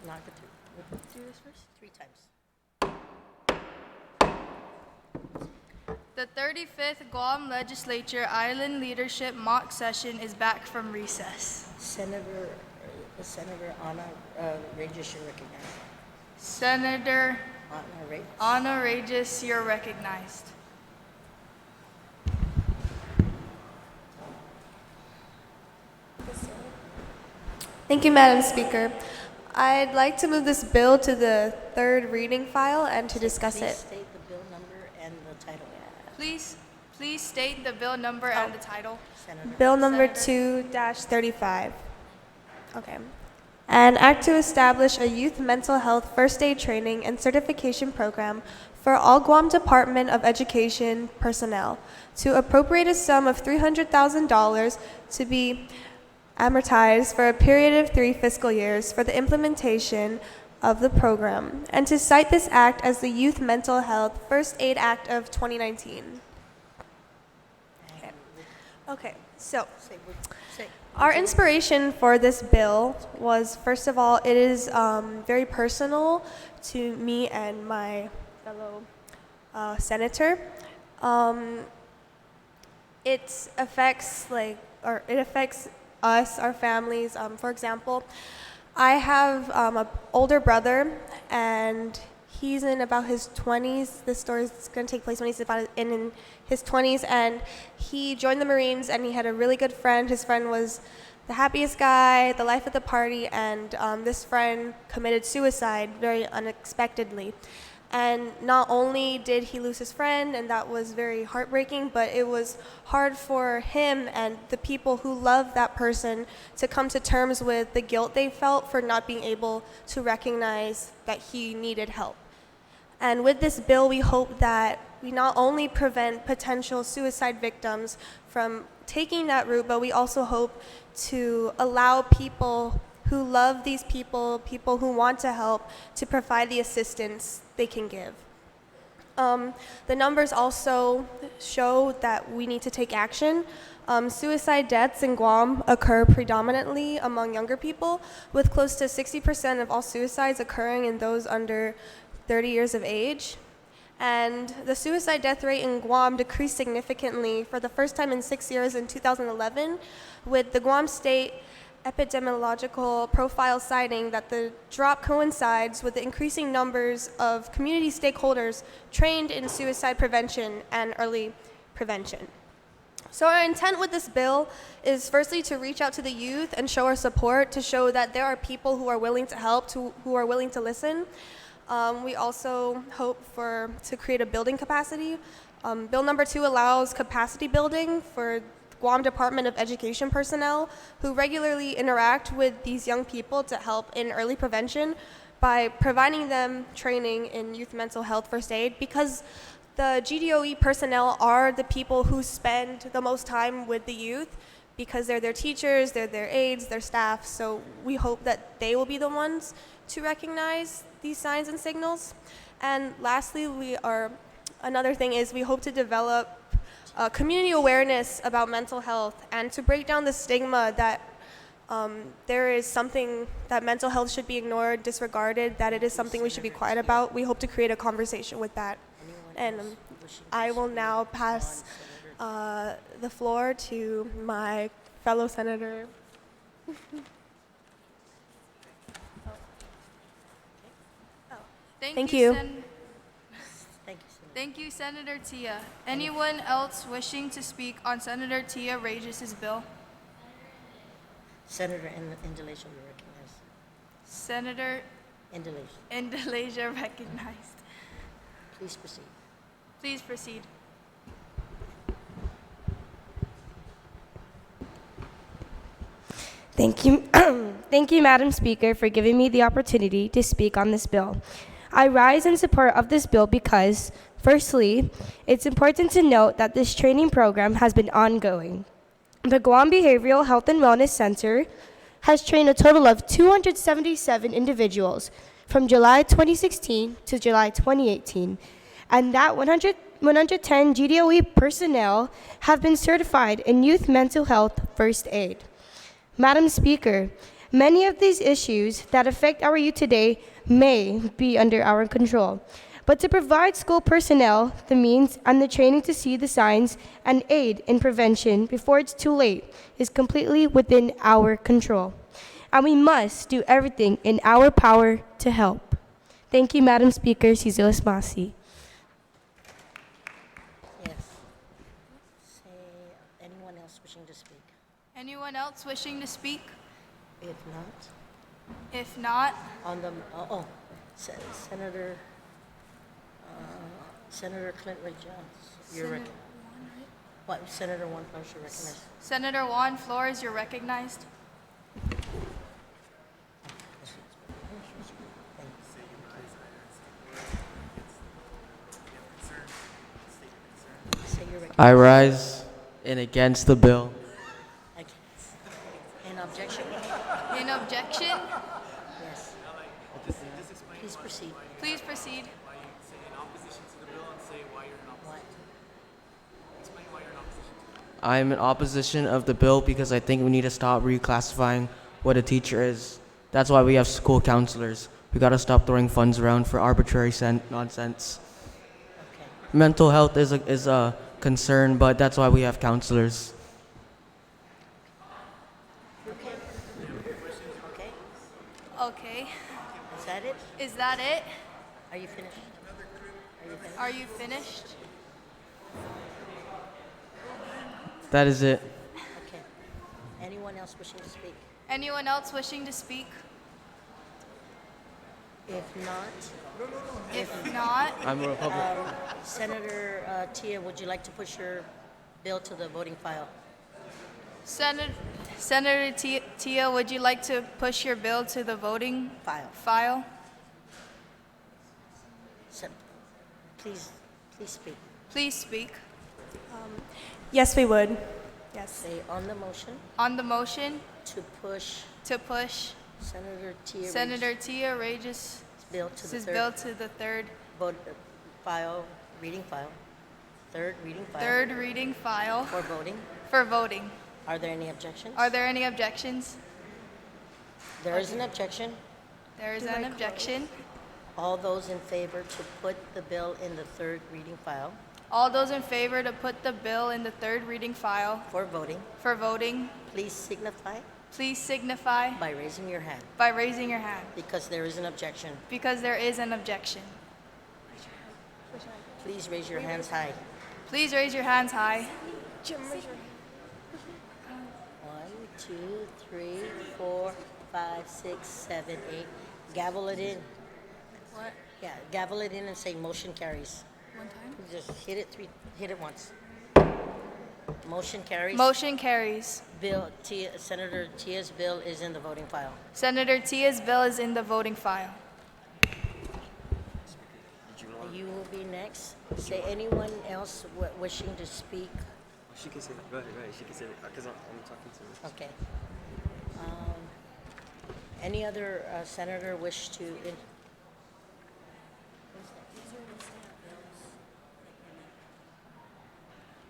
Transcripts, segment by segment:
Not good to do this first? 3 times. The 35th Guam Legislature Island Leadership Mock Session is back from recess. Senator Anna Regis, you're recognized. Senator Anna Regis. Anna Regis, you're recognized. Thank you, Madam Speaker. I'd like to move this bill to the third reading file and to discuss Please it. state the bill number and the title. Please state the bill number and the title. Senator. Bill number 2-35. Okay. An act to establish a youth mental health first aid training and certification program for all Guam Department of Education personnel, to appropriate a sum of $300,000 to be amortized for a period of 3 fiscal years for the implementation of the program, and to cite this act as the Youth Mental Health First Aid Act of 2019. Okay, so our inspiration for this bill was, first of all, it is very personal to me and my fellow senator. It affects us, our families. For example, I have an older brother, and he's in about his 20s. This story is going to take place when he's about in his 20s, and he joined the Marines, and he had a really good friend. His friend was the happiest guy, the life of the party, and this friend committed suicide very unexpectedly. And not only did he lose his friend, and that was very heartbreaking, but it was hard for him and the people who loved that person to come to terms with the guilt they felt for not being able to recognize that he needed help. And with this bill, we hope that we not only prevent potential suicide victims from taking that route, but we also hope to allow people who love these people who want to help, to provide the assistance they can give. The numbers also show that we need to take action. Suicide deaths in Guam occur predominantly among younger people, with close to 60% of all suicides occurring in those under 30 years of age. And the suicide death rate in Guam decreased significantly for the first time in 6 years in 2011, with the Guam State epidemiological profile citing that the drop coincides with the increasing numbers of community stakeholders trained in suicide prevention and early prevention. So our intent with this bill is firstly to reach out to the youth and show our support, to show that there are people who are willing to help, who are willing to listen. We also hope to create a building capacity. Bill number 2 allows capacity building for Guam Department of Education personnel who regularly interact with these young people to help in early prevention by providing them training in youth mental health first aid, because the GDOE personnel are the people who spend the most time with the youth, because they're their teachers, they're their aides, their staff. So we hope that they will be the ones to recognize these signs and signals. And lastly, another thing is we hope to develop community awareness about mental health, and to break down the stigma that there is something that mental health should be ignored, disregarded, that it is something we should be quiet about. We hope to create a conversation with that. And I will now pass the floor to my fellow senator. Thank you. Thank you, Senator Tia. Anyone else wishing to speak on Senator Tia Regis' bill? Senator Indalecia, you're recognized. Senator Indalecia recognized. Please proceed. Please proceed. Thank you. Thank you, Madam Speaker, for giving me the opportunity to speak on this bill. I rise in support of this bill because, firstly, it's important to note that this training program has been ongoing. The Guam Behavioral Health and Wellness Center has trained a total of 277 individuals from July 2016 to July 2018, and that 110 GDOE personnel have been certified in youth mental health first aid. Madam Speaker, Many of these issues that affect our youth today may be under our control. But to provide school personnel the means and the training to see the signs and aid in prevention before it's too late is completely within our control. And we must do everything in our power to help. Thank you, Madam Speaker, Cizilis Masi. Yes. Say, anyone else wishing to speak? Anyone else wishing to speak? If not, If not, on the, Senator, Senator Clint Ray Jones, you're Senator what, Senator Juan Flores, you're recognized. Senator Juan Flores, you're recognized. Say you're recognized. I rise in against the bill. Against. In objection? In objection, Yes. Please proceed. please proceed. What? I'm in opposition of the bill because I think we need to stop reclassifying what a teacher is. That's why we have school counselors. We gotta stop throwing funds around for arbitrary nonsense. Okay. Mental health is a concern, but that's why we have counselors. Okay. Okay. Okay, Is that it? is that it? Are you finished? Are you finished? Are you finished? That is it. Okay. Anyone else wishing to speak? Anyone else wishing to speak? If not, If not, I'm a Republican. Senator Tia, would you like to push your bill to the voting file? Senator Tia, would you like to push your bill to the voting file? Se- Please speak. Please speak. Yes, we would. Yes. Say on the motion On the motion to push to push Senator Tia Senator Tia Regis' bill to the bill third to the third reading file, third reading file third reading file for voting. for voting. Are there any objections? Are there any objections? There is an objection. There is an objection. All those in favor to put the bill in the third reading file All those in favor to put the bill in the third reading file for voting, for voting, please signify please signify by raising your hand by raising your hand, because there is an objection. because there is an objection. Please raise your hands high. Please raise your hands high. 1, 2, 3, 4, 5, 6, 7, 8. Gavel it in. What? Yeah, gavel it in and say motion carries. One time? Just hit it once. Motion carries. Motion carries. Senator Tia's bill is in the voting file. Senator Tia's bill is in the voting file. You will be next. Say anyone else wishing to speak. She can say that. Go ahead. She can say that because I'm talking to her. Okay. Any other senator wish to?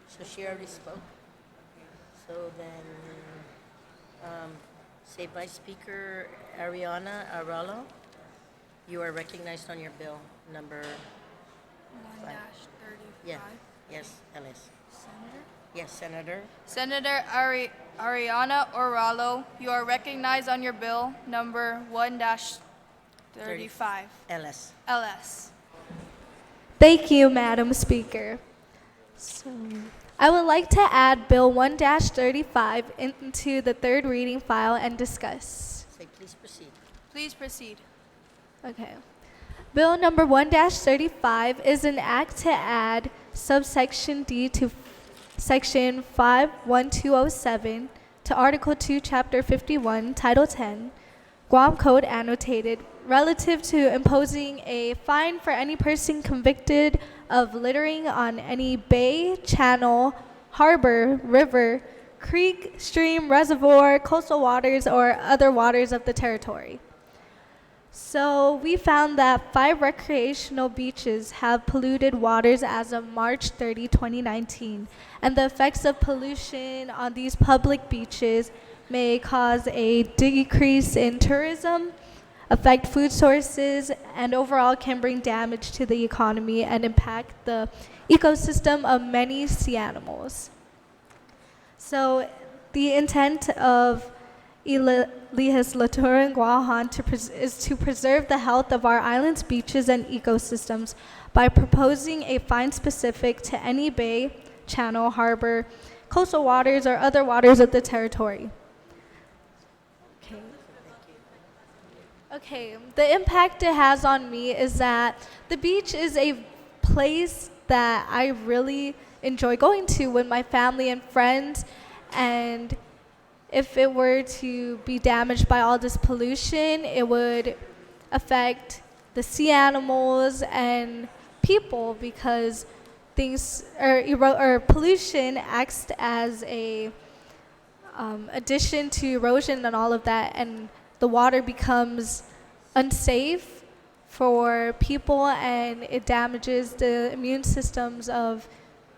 So she already spoke. So then, say Vice Speaker Ariana Aralo, you are recognized on your bill number. 1-35. Yeah. Yes, Ellis. Senator? Yes, Senator. Senator Ariana Oralo, you are recognized on your bill number 1-35. Ellis. LS. Thank you, Madam Speaker. So, I would like to add Bill 1-35 into the third reading file and discuss. Say please proceed. Please proceed. Okay. Bill number 1-35 is an act to add subsection D to section 51207 to Article 2, Chapter 51, Title 10, Guam Code annotated, relative to imposing a fine for any person convicted of littering on any bay, channel, harbor, river, creek, stream, reservoir, coastal waters, or other waters of the territory. So we found that 5 recreational beaches have polluted waters as of March 30, 2019, and the effects of pollution on these public beaches may cause a decrease in tourism, affect food sources, and overall can bring damage to the economy and impact the ecosystem of many sea animals. So the intent of Legislatura in Guahan is to preserve the health of our islands, beaches, and ecosystems by proposing a fine specific to any bay, channel, harbor, coastal waters, or other waters of the territory. Okay, the impact it has on me is that the beach is a place that I really enjoy going to with my family and friends, and if it were to be damaged by all this pollution, it would affect the sea animals and people because pollution acts as a addition to erosion and all of that, and the water becomes unsafe for people and it damages the immune systems of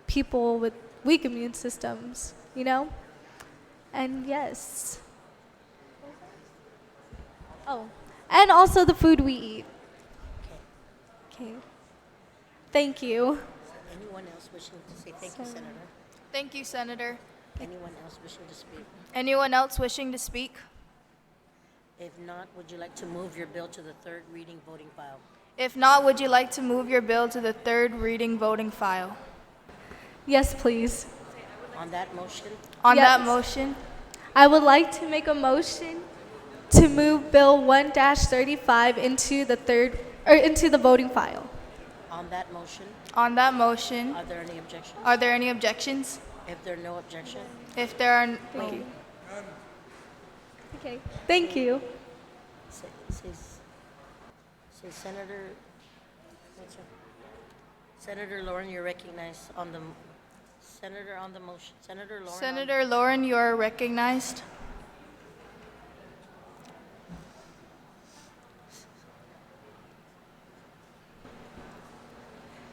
people with weak immune systems, you know? And yes. Oh, and also the food we eat. Okay. Thank you. Anyone else wishing to say thank you, Senator? Thank you, Senator. Anyone else wishing to speak? Anyone else wishing to speak? If not, would you like to move your bill to the third reading voting file? If not, would you like to move your bill to the third reading voting file? Yes, please. On that motion, On Yes. that motion, I would like to make a motion to move Bill 1-35 into the voting file. on that motion, on that motion, are there any objections? are there any objections? If there are no objection, If there are, Thank you. Okay. Thank you. say Senator, what's her? Senator Lauren, you're recognized on the, Senator on the motion, Senator Lauren. Senator Lauren, you are recognized.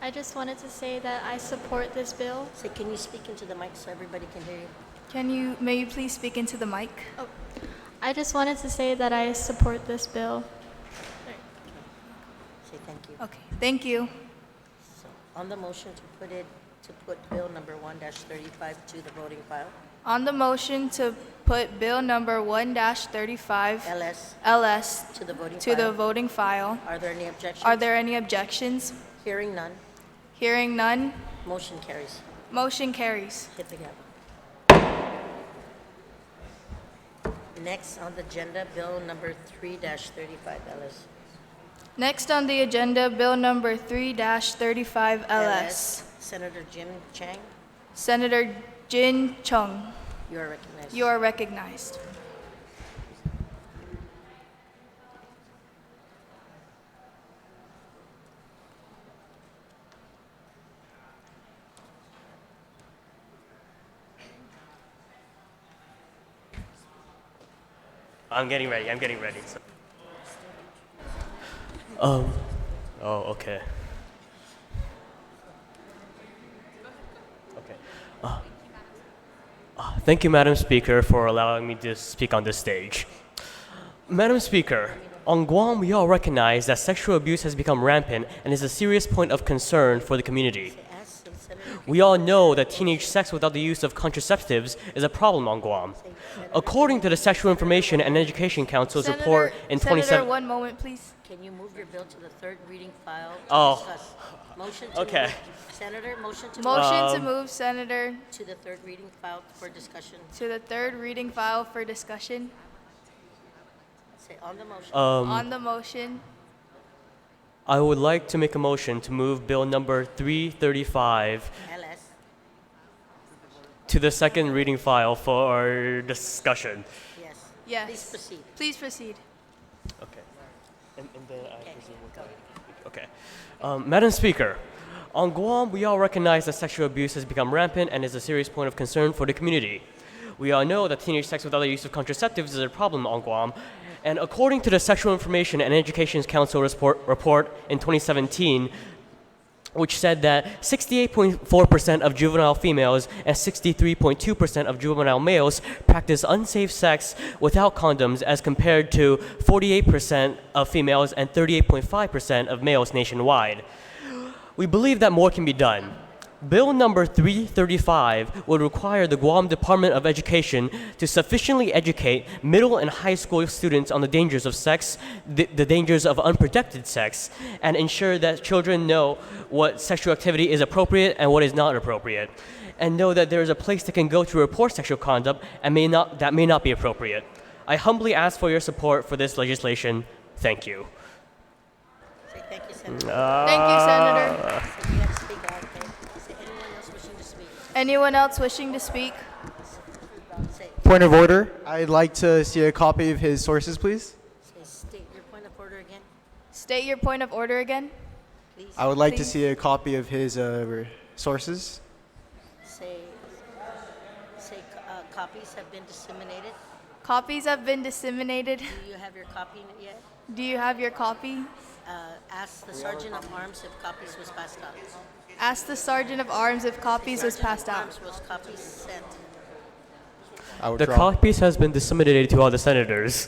I just wanted to say that I support this bill. Say, can you speak into the mic so everybody can hear you? May you please speak into the mic? I just wanted to say that I support this bill. Say thank you. Okay, thank you. So, on the motion to put bill number 1-35 to the voting file, On the motion to put bill number 1-35 LS LS to the voting to the file, voting file, are there any objections? are there any objections? Hearing none, Hearing none, motion carries. motion carries. Hit the gavel. Next on the agenda, bill number 3-35 LS. Next on the agenda, bill number 3-35 LS. Senator Jim Chang, Senator Jin Chung, you are recognized. you are recognized. I'm getting ready. Okay. Thank you, Madam Speaker, for allowing me to speak on this stage. Madam Speaker, on Guam, we all recognize that sexual abuse has become rampant and is a serious point of concern for the community. Ask the Senator. We all know that teenage sex without the use of contraceptives is a problem on Guam. According to the Sexual Information and Education Council's report in Senator, 27... one moment, please. Can you move your bill to the third reading file to Oh. discuss? Motion to Okay. move. Senator, motion to move Motion to move, Senator, to the third reading file for discussion. to the third reading file for discussion. Say on the motion. On the motion, I would like to make a motion to move bill number 335 LS. to the second reading file for discussion. Yes. yes. Please proceed. Please proceed. Okay. And then I Okay, presume go. Okay. Madam Speaker, on Guam, we all recognize that sexual abuse has become rampant and is a serious point of concern for the community. We all know that teenage sex without the use of contraceptives is a problem on Guam. And according to the Sexual Information and Education Council report in 2017, which said that 68.4% of juvenile females and 63.2% of juvenile males practice unsafe sex without condoms, as compared to 48% of females and 38.5% of males nationwide. We believe that more can be done. Bill number 335 would require the Guam Department of Education to sufficiently educate middle and high school students on the dangers of sex, the dangers of unprotected sex, and ensure that children know what sexual activity is appropriate and what is not appropriate, and know that there is a place they can go to report sexual conduct and that may not be appropriate. I humbly ask for your support for this legislation. Thank you. Say thank you, Senator. Thank you, Senator. So you have to speak out, okay? Say anyone else wishing to speak? Anyone else wishing to speak? Say, Point of order. I'd like to see a copy of his sources, please. say state your point of order again, State your point of order again. please. I would like to Please. see a copy of his sources. Say copies have been disseminated. Copies have been disseminated. Do you have your copy yet? Do you have your copy? Ask the Sergeant of Arms if copies was passed out. Ask the Sergeant of Arms if copies was passed out. Sergeant of Arms, was copies sent? I would The draw. copies has been disseminated to all the senators.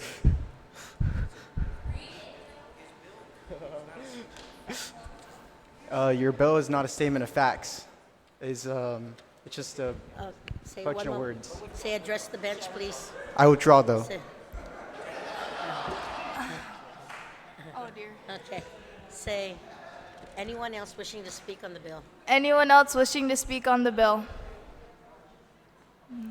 Your bill is not a statement of facts. It's just a Say bunch one of more. words. Say address the bench, please. I would draw though. Say, Oh dear. okay. Say anyone else wishing to speak on the bill? Anyone else wishing to speak on the bill?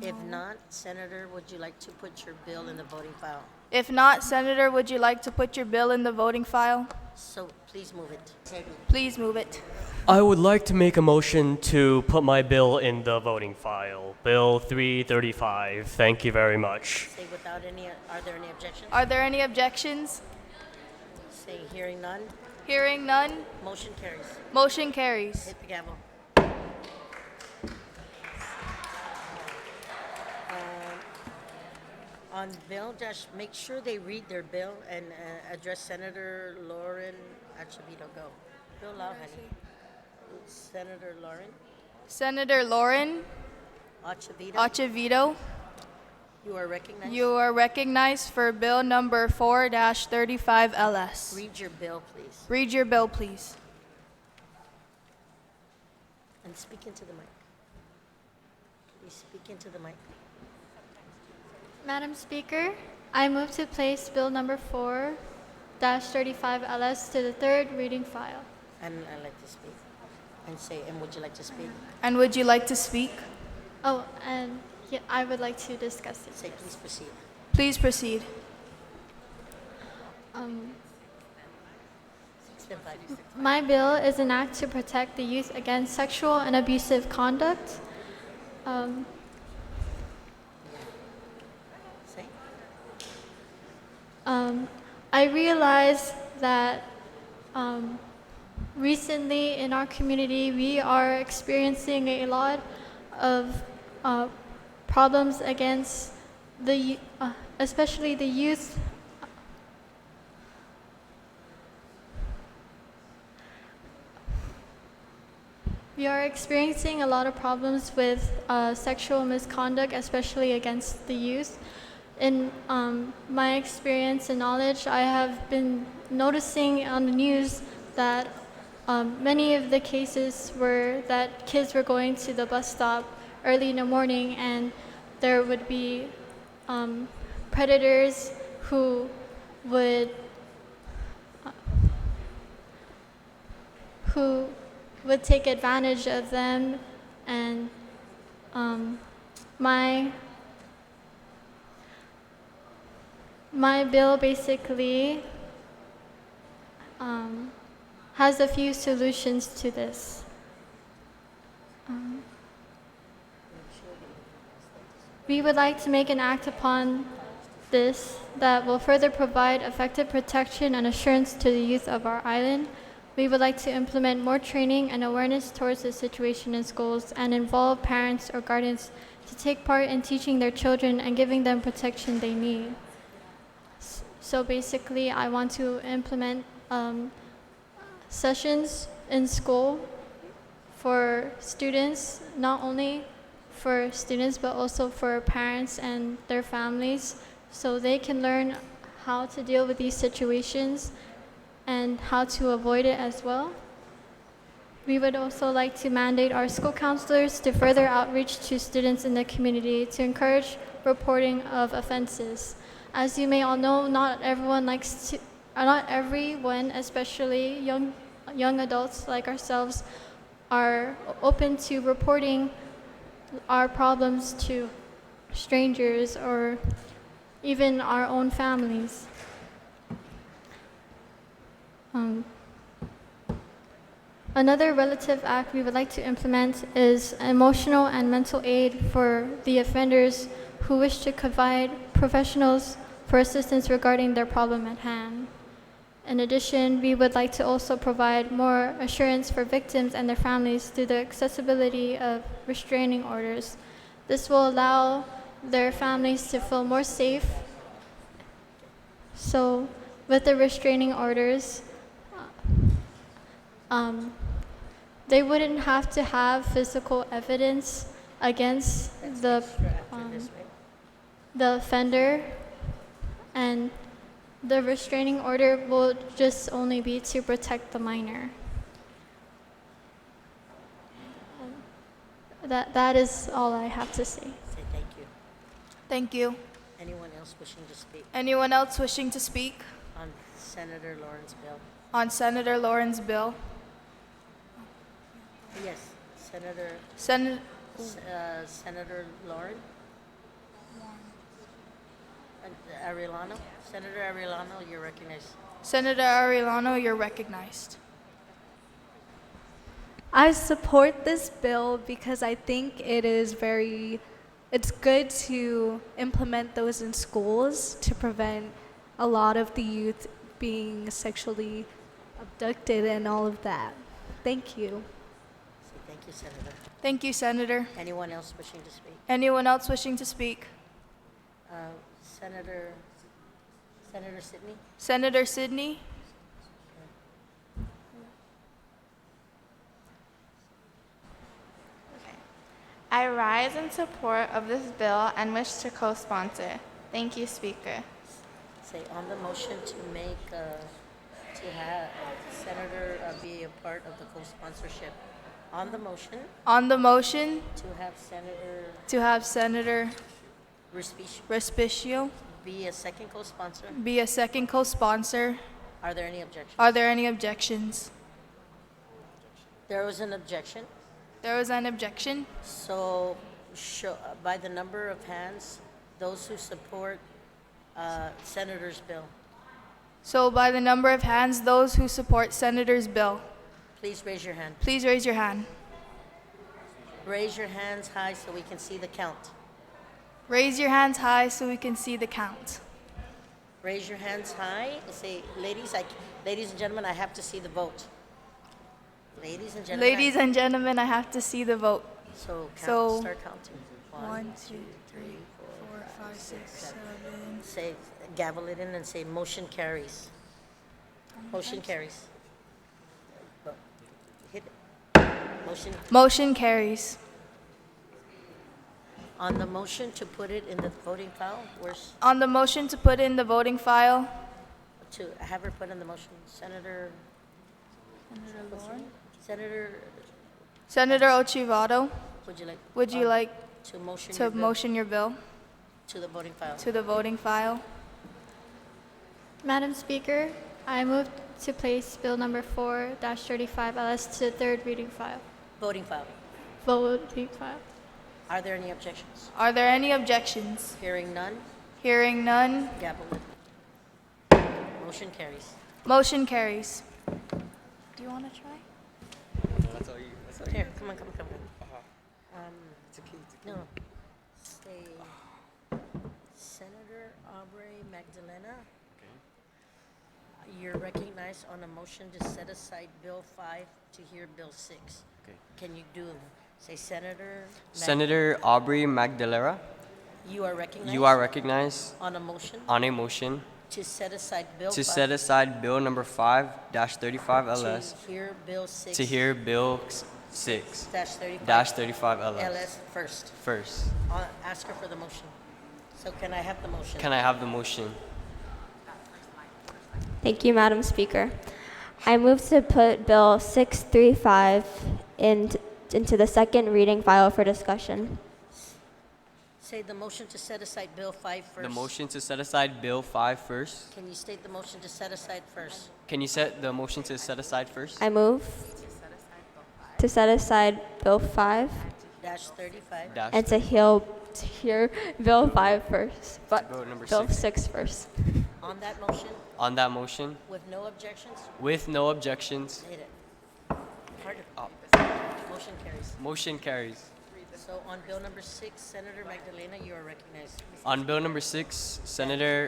If not, Senator, would you like to put your bill in the voting file? If not, Senator, would you like to put your bill in the voting file? So please move it. Please move it. I would like to make a motion to put my bill in the voting file. Bill 335. Thank you very much. Say without any, are there any objections? Are there any objections? Say hearing none, Hearing none, motion carries. motion carries. Hit the gavel. On bill, Josh, make sure they read their bill and address Senator Lauren Acevedo. Go. Bill loud, honey. Senator Lauren Senator Lauren Acevedo, Acevedo, you are recognized. you are recognized for bill number 4-35 LS. Read your bill, please, Read your bill, please. and speak into the mic. Please speak into the mic. Madam Speaker, I move to place Bill number 4-35 LS to the third reading file. And I'd like to speak. And say, and would you like to speak? And would you like to speak? Oh, and yeah, I would like to discuss it. Say, please proceed. Please proceed. Step back. My bill is an act to protect the youth against sexual and abusive conduct. Say. I realize that recently in our community we are experiencing a lot of problems against the, especially the youth. We are experiencing a lot of problems with sexual misconduct, especially against the youth. In my experience and knowledge, I have been noticing on the news that many of the cases were that kids were going to the bus stop early in the morning, and there would be predators who would take advantage of them, and my bill basically has a few solutions to this. We would like to make an act upon this that will further provide effective protection and assurance to the youth of our island. We would like to implement more training and awareness towards the situation in schools and involve parents or guardians to take part in teaching their children and giving them protection they need. So basically, I want to implement sessions in school for students, not only for students but also for parents and their families, so they can learn how to deal with these situations and how to avoid it as well. We would also like to mandate our school counselors to further outreach to students in the community to encourage reporting of offenses. As you may all know, not everyone, especially young adults like ourselves, are open to reporting our problems to strangers or even our own families. Another relative act we would like to implement is emotional and mental aid for the offenders who wish to provide professionals for assistance regarding their problem at hand. In addition, we would like to also provide more assurance for victims and their families through the accessibility of restraining orders. This will allow their families to feel more safe. So, with the restraining orders, they wouldn't have to have physical evidence against the offender, and the restraining order will just only be to protect the minor. That is all I have to say. Say thank you. Thank you. Anyone else wishing to speak Anyone else wishing to speak on Senator Lawrence bill? on Senator Lauren's bill? Yes, Senator Lauren? And Arellano? Senator Arellano, you're recognized. Senator Arellano, you're recognized. I support this bill because I think it's good to implement those in schools to prevent a lot of the youth being sexually abducted and all of that. Thank you. Say thank you, Senator. Thank you, Senator. Anyone else wishing to speak? Anyone else wishing to speak? Senator Sidney? Senator Sidney? I rise in support of this bill and wish to co-sponsor. Thank you, Speaker. Say on the motion to make, to have Senator be a part of the co-sponsorship. On the motion On the motion to have Senator to have Senator Respicio Respicio be a second co-sponsor. be a second co-sponsor, Are there any objections? are there any objections? There was an objection. There was an objection. So, by the number of hands, those who support Senator's bill, So by the number of hands, those who support Senator's bill, please raise your hand. please raise your hand. Raise your hands high so we can see the count. Raise your hands high so we can see the count. Raise your hands high. Say, ladies and gentlemen, I have to see the vote. Ladies and gentlemen. Ladies and gentlemen, I have to see the vote. Start counting. 1, 2, 3, 4, 5, 6, 7. Say, gavel it in and say, motion carries. Motion carries. Hit it. Motion carries. On the motion to put it in the voting file, On the motion to put in the voting file, to have her put in the motion, Senator Senator Ochivato, would you like would you like to motion your bill your bill to the voting file? to the voting file? Madam Speaker, I move to place Bill number 4-35 LS to the third reading file. Voting file. Voting file. Are there any objections? Are there any objections? Hearing none, Hearing none, gavel it. Motion carries. motion carries. Do you want to try? Here, come on. No. Say, Senator Aubrey Magdalena. You're recognized on a motion to set aside Bill 5 to hear Bill 6. Okay. Can you do, say Senator? Senator Aubrey Magdalena, You are recognized. you are recognized On a motion on a motion to set aside Bill 5. to set aside Bill number 5-35 LS To hear Bill 6. to hear Bill 6 35 dash 35 LS. LS first. First. Ask her for the motion. So can I have the motion? Can I have the motion? Thank you, Madam Speaker. I move to put Bill 635 into the second reading file for discussion. Say the motion to set aside Bill 5 first. The motion to set aside Bill 5 first. Can you state the motion to set aside first? Can you set the motion to set aside first? I move to set aside Bill 5 Dash 35. Dash and to hear Bill 5 first, but Bill number Bill 6. 6 first. On that motion, On that motion, with no objections, with no objections, state it. Harder. Motion carries. motion carries. So on Bill number 6, Senator Magdalena, you are recognized. On Bill number 6,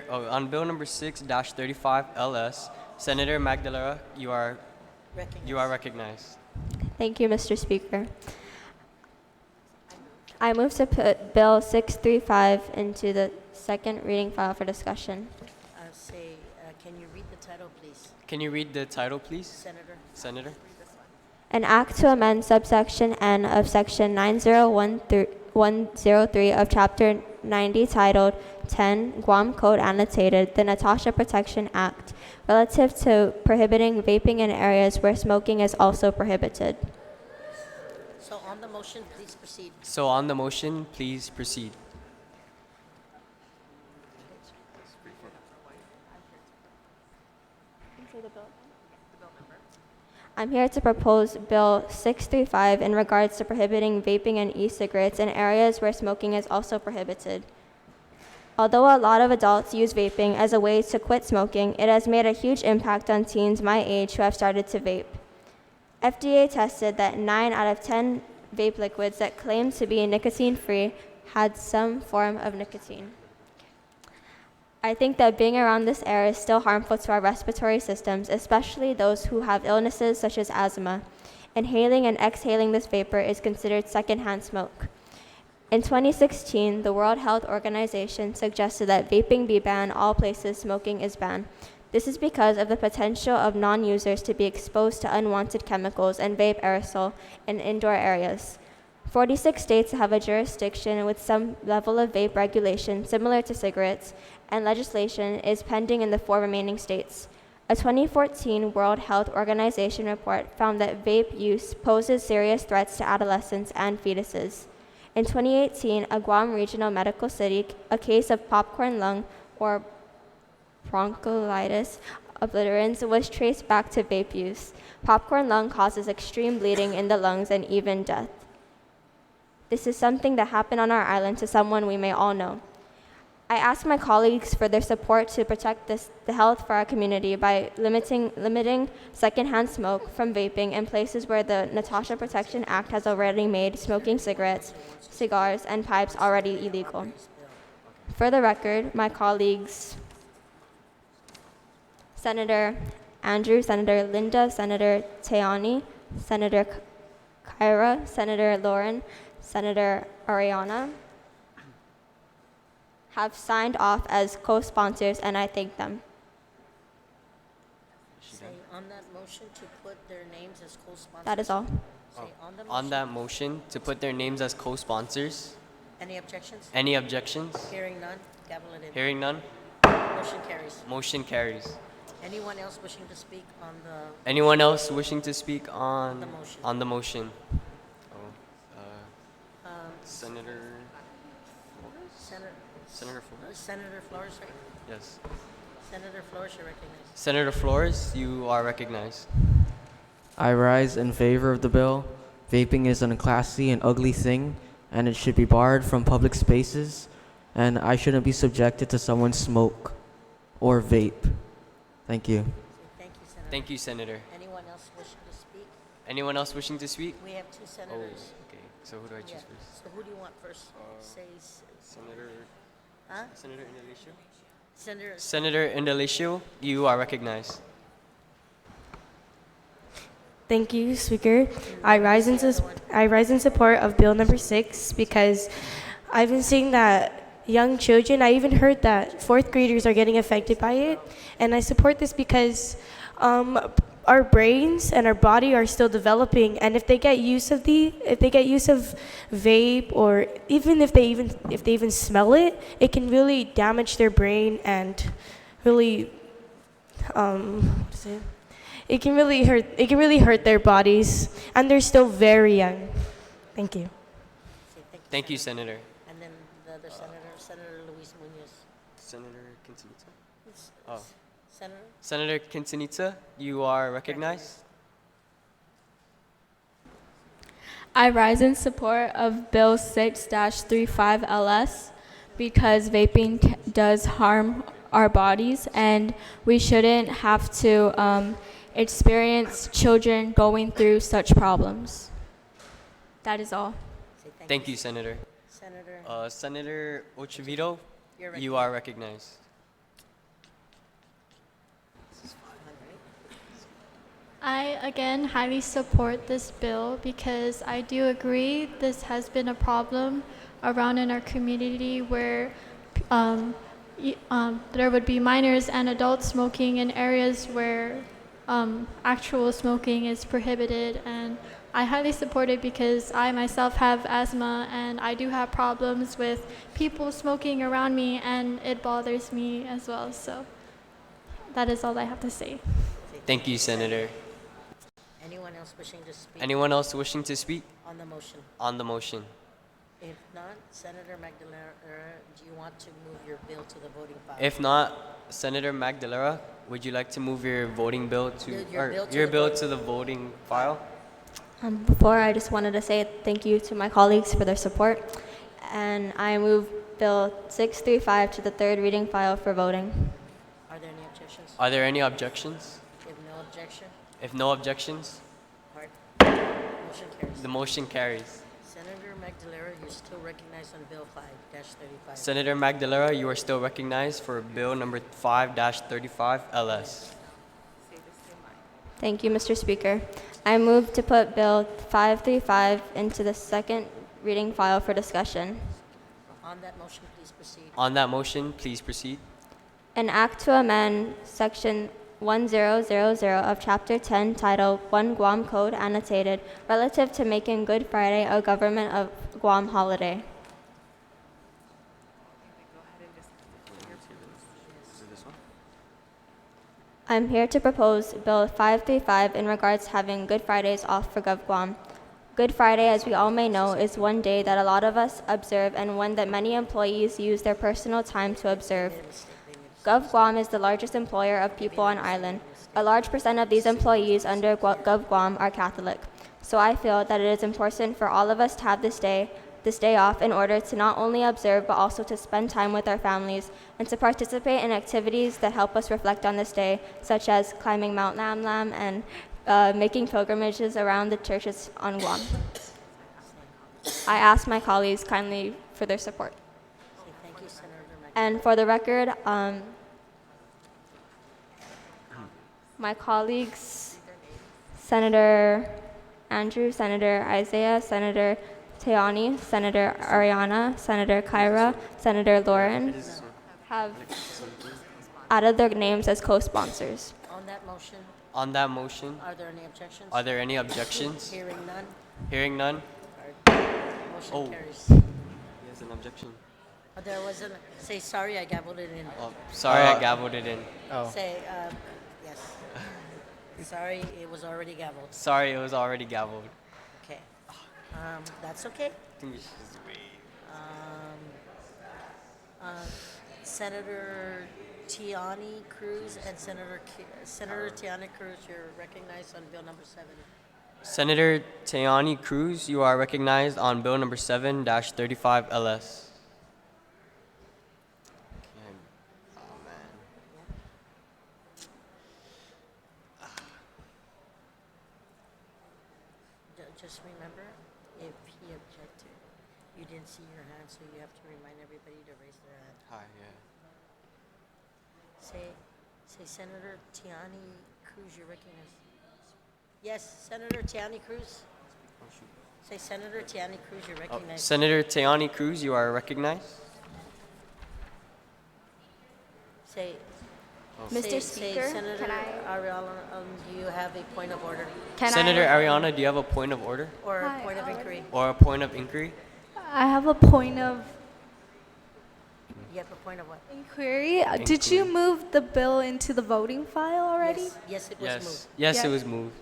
on Bill number 6 dash 35 LS, Senator Magdalena, you are recognized. Thank you, Mr. Speaker. I move to put Bill 635 into the second reading file for discussion. Can you read the title, please? Can you read the title, please, Senator. Senator? An act to amend subsection N of section 90103 of chapter 90 titled 10 Guam Code Annotated, the Natasha Protection Act, relative to prohibiting vaping in areas where smoking is also prohibited. So on the motion, please proceed. So on the motion, please proceed. I'm here to propose Bill 635 in regards to prohibiting vaping and e-cigarettes in areas where smoking is also prohibited. Although a lot of adults use vaping as a way to quit smoking, it has made a huge impact on teens my age who have started to vape. FDA tested that 9 out of 10 vape liquids that claimed to be nicotine-free had some form of nicotine. I think that being around this air is still harmful to our respiratory systems, especially those who have illnesses such as asthma. Inhaling and exhaling this vapor is considered secondhand smoke. In 2016, the World Health Organization suggested that vaping be banned all places smoking is banned. This is because of the potential of non-users to be exposed to unwanted chemicals and vape aerosol in indoor areas. 46 states have a jurisdiction with some level of vape regulation similar to cigarettes, and legislation is pending in the 4 remaining states. A 2014 World Health Organization report found that vape use poses serious threats to adolescents and fetuses. In 2018, a Guam regional medical city, a case of popcorn lung or bronchiolitis obliterans was traced back to vape use. Popcorn lung causes extreme bleeding in the lungs and even death. This is something that happened on our island to someone we may all know. I ask my colleagues for their support to protect the health for our community by limiting secondhand smoke from vaping in places where the Natasha Protection Act has already made smoking cigarettes, cigars, and pipes already illegal. For the record, my colleagues, Senator Andrew, Senator Linda, Senator Teani, Senator Kyra, Senator Lauren, Senator Ariana, have signed off as co-sponsors, and I thank them. Say on that motion to put their names as co-sponsors. That is all. Say on the On motion. that motion to put their names as co-sponsors. Any objections? Any objections? Hearing none, gavel it in. Hearing none, Motion carries. motion carries. Anyone else wishing to speak on the Anyone else wishing to speak on The motion. on the motion? Senator Senator Flores? Senator Flores, right? Yes. Senator Flores, you're recognized. Senator Flores, you are recognized. I rise in favor of the bill. Vaping is an unclassy and ugly thing, and it should be barred from public spaces, and I shouldn't be subjected to someone's smoke or vape. Thank you. Thank you, Senator. Thank you, Senator. Anyone else wishing to speak? Anyone else wishing to speak? We have 2 Oh, senators. okay. So who do I choose Yeah. first? So who do you want first? Senator Huh? Senator Indelicio? Senator. Senator Indelicio, you are recognized. Thank you, Speaker. I rise in support of Bill number 6 because I've been seeing that young children, I even heard that 4th graders are getting affected by it, and I support this because our brains and our body are still developing, and if they get use of vape, or even if they even smell it, it can really damage their brain and really it can really hurt their bodies, and they're still very young. Thank you. Thank you, Senator. And then the other senator, Senator Luis Munoz. Senator Quintanilla? Oh. Senator? Senator Quintanilla, you are recognized. I rise in support of Bill 6-35 LS because vaping does harm our bodies, and we shouldn't have to experience children going through such problems. That is all. Thank you, Senator. Senator, Senator Ochevito, you're you are recognized. I again highly support this bill because I do agree this has been a problem around in our community where there would be minors and adults smoking in areas where actual smoking is prohibited, and I highly support it because I myself have asthma and I do have problems with people smoking around me, and it bothers me as well. So that is all I have to say. Thank you, Senator. anyone else wishing to speak Anyone else wishing to speak on the motion? on the motion? If not, Senator Magdalena, do you want to move your bill to the voting file? If not, Senator Magdalena, would you like to move your voting bill to Your bill to the voting file? Before, I just wanted to say thank you to my colleagues for their support, and I move Bill 635 to the third reading file for voting. Are there any objections? Are there any objections? If no objection, If no objections, motion carries. the motion carries. Senator Magdalena, you're still recognized on Bill 5-35. Senator Magdalena, you are still recognized for Bill number 5-35 LS. Thank you, Mr. Speaker. I move to put Bill 535 into the second reading file for discussion. On that motion, please proceed. On that motion, please proceed. An act to amend Section 1000 of Chapter 10, Title 1 Guam Code annotated relative to making Good Friday a Government of Guam holiday. I'm here to propose Bill 535 in regards to having Good Fridays off for Gov Guam. Good Friday, as we all may know, is one day that a lot of us observe and one that many employees use their personal time to observe. Gov Guam is the largest employer of people on island. A large percent of these employees under Gov Guam are Catholic. So I feel that it is important for all of us to have this day off in order to not only observe but also to spend time with our families and to participate in activities that help us reflect on this day, such as climbing Mount Lam Lam and making pilgrimages around the churches on Guam. I ask my colleagues kindly for their support. Thank you, Senator Magdalena. And for the record, my colleagues, Senator Andrew, Senator Isaiah, Senator Teani, Senator Ariana, Senator Kyra, Senator Lauren, have added their names as co-sponsors. On that motion, On that motion, are there any objections? are there any objections? Hearing none, Hearing none? motion Oh. carries. He has an objection. There wasn't, say sorry, I gavelled it in. Oh, sorry, I gavelled it in. Oh. Say, yes. Sorry, it was already gavelled. Sorry, it was already gavelled. Okay. That's okay. Senator Tiani Cruz and Senator Tiani Cruz, you're recognized on bill number 7. Senator Teani Cruz, you are recognized on Bill number 7-35 LS. Just remember, if he objected, you didn't see your hand, so you have to remind everybody to raise their hand. Hi, yeah. Say Senator Tiani Cruz, you're recognized. Yes, Senator Tiani Cruz. Say Senator Tiani Cruz, you're recognized. Senator Teani Cruz, you are recognized. Say Mr. Speaker, Senator can I? Ariana, do you have a point of order Senator Ariana, do you have a point of order or a Hi, point of inquiry? or a point of inquiry? I have a point of You have a point of what? inquiry. Did you move the bill into the voting file already? Yes, it was moved. Yes, Yeah. it was moved.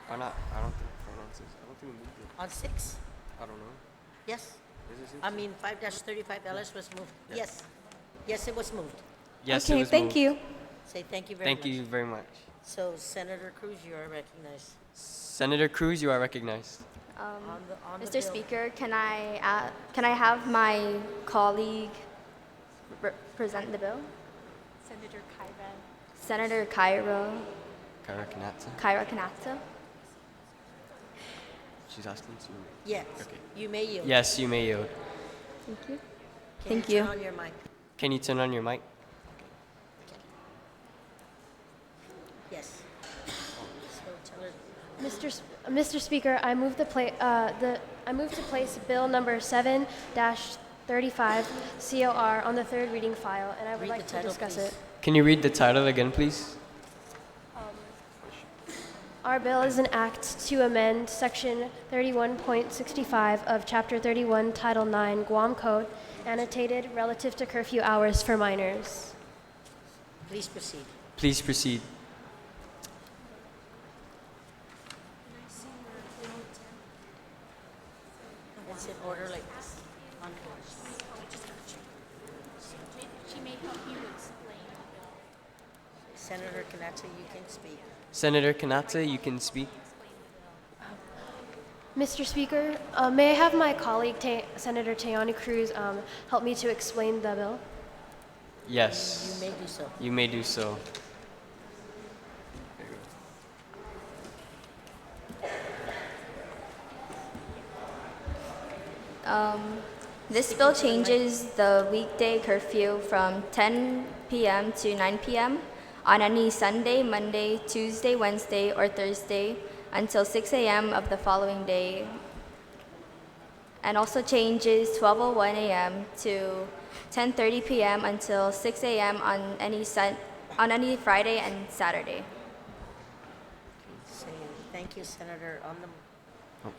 Or not? I don't think finances. I don't think we moved it. On 6? I don't know. Yes. I mean, 5-35 LS was moved. Yes. Yes, it was moved. Yes, it Okay, was thank moved. you. Say thank you very much. Thank you very much. So Senator Cruz, you are recognized. Senator Cruz, you are recognized. On the Mr. bill. Speaker, can I have my colleague present the bill? Senator Kyra. Senator Kyra Kyra Kanata. Kanata. She's asking to. Yes. Okay. You may yield. Yes, you may yield. Thank you. Can Thank you. you. Turn on your mic. Can you turn on your mic? Yes. So tell her. Mr. Speaker, I move I move to place Bill number 7-35 COR on the third reading file, and I would Read like the to title, discuss please. it. Can you read the title again, please? Our bill is an act to amend Section 31.65 of Chapter 31, Title 9, Guam Code, annotated relative to curfew hours for minors. Please proceed. Please proceed. It's in order like this. On She may help you explain the bill. Senator Kanata, you can speak. Senator Kanata, you can speak. Mr. Speaker, may I have my colleague, Senator Tayani Cruz, help me to explain the bill? Yes. You may do so. You may do so. This bill changes the weekday curfew from 10 p.m. to 9 p.m. on any Sunday, Monday, Tuesday, Wednesday, or Thursday until 6 a.m. of the following day, and also changes 12:01 a.m. to 10:30 p.m. until 6 a.m. on any Friday and Saturday. Say thank you, Senator.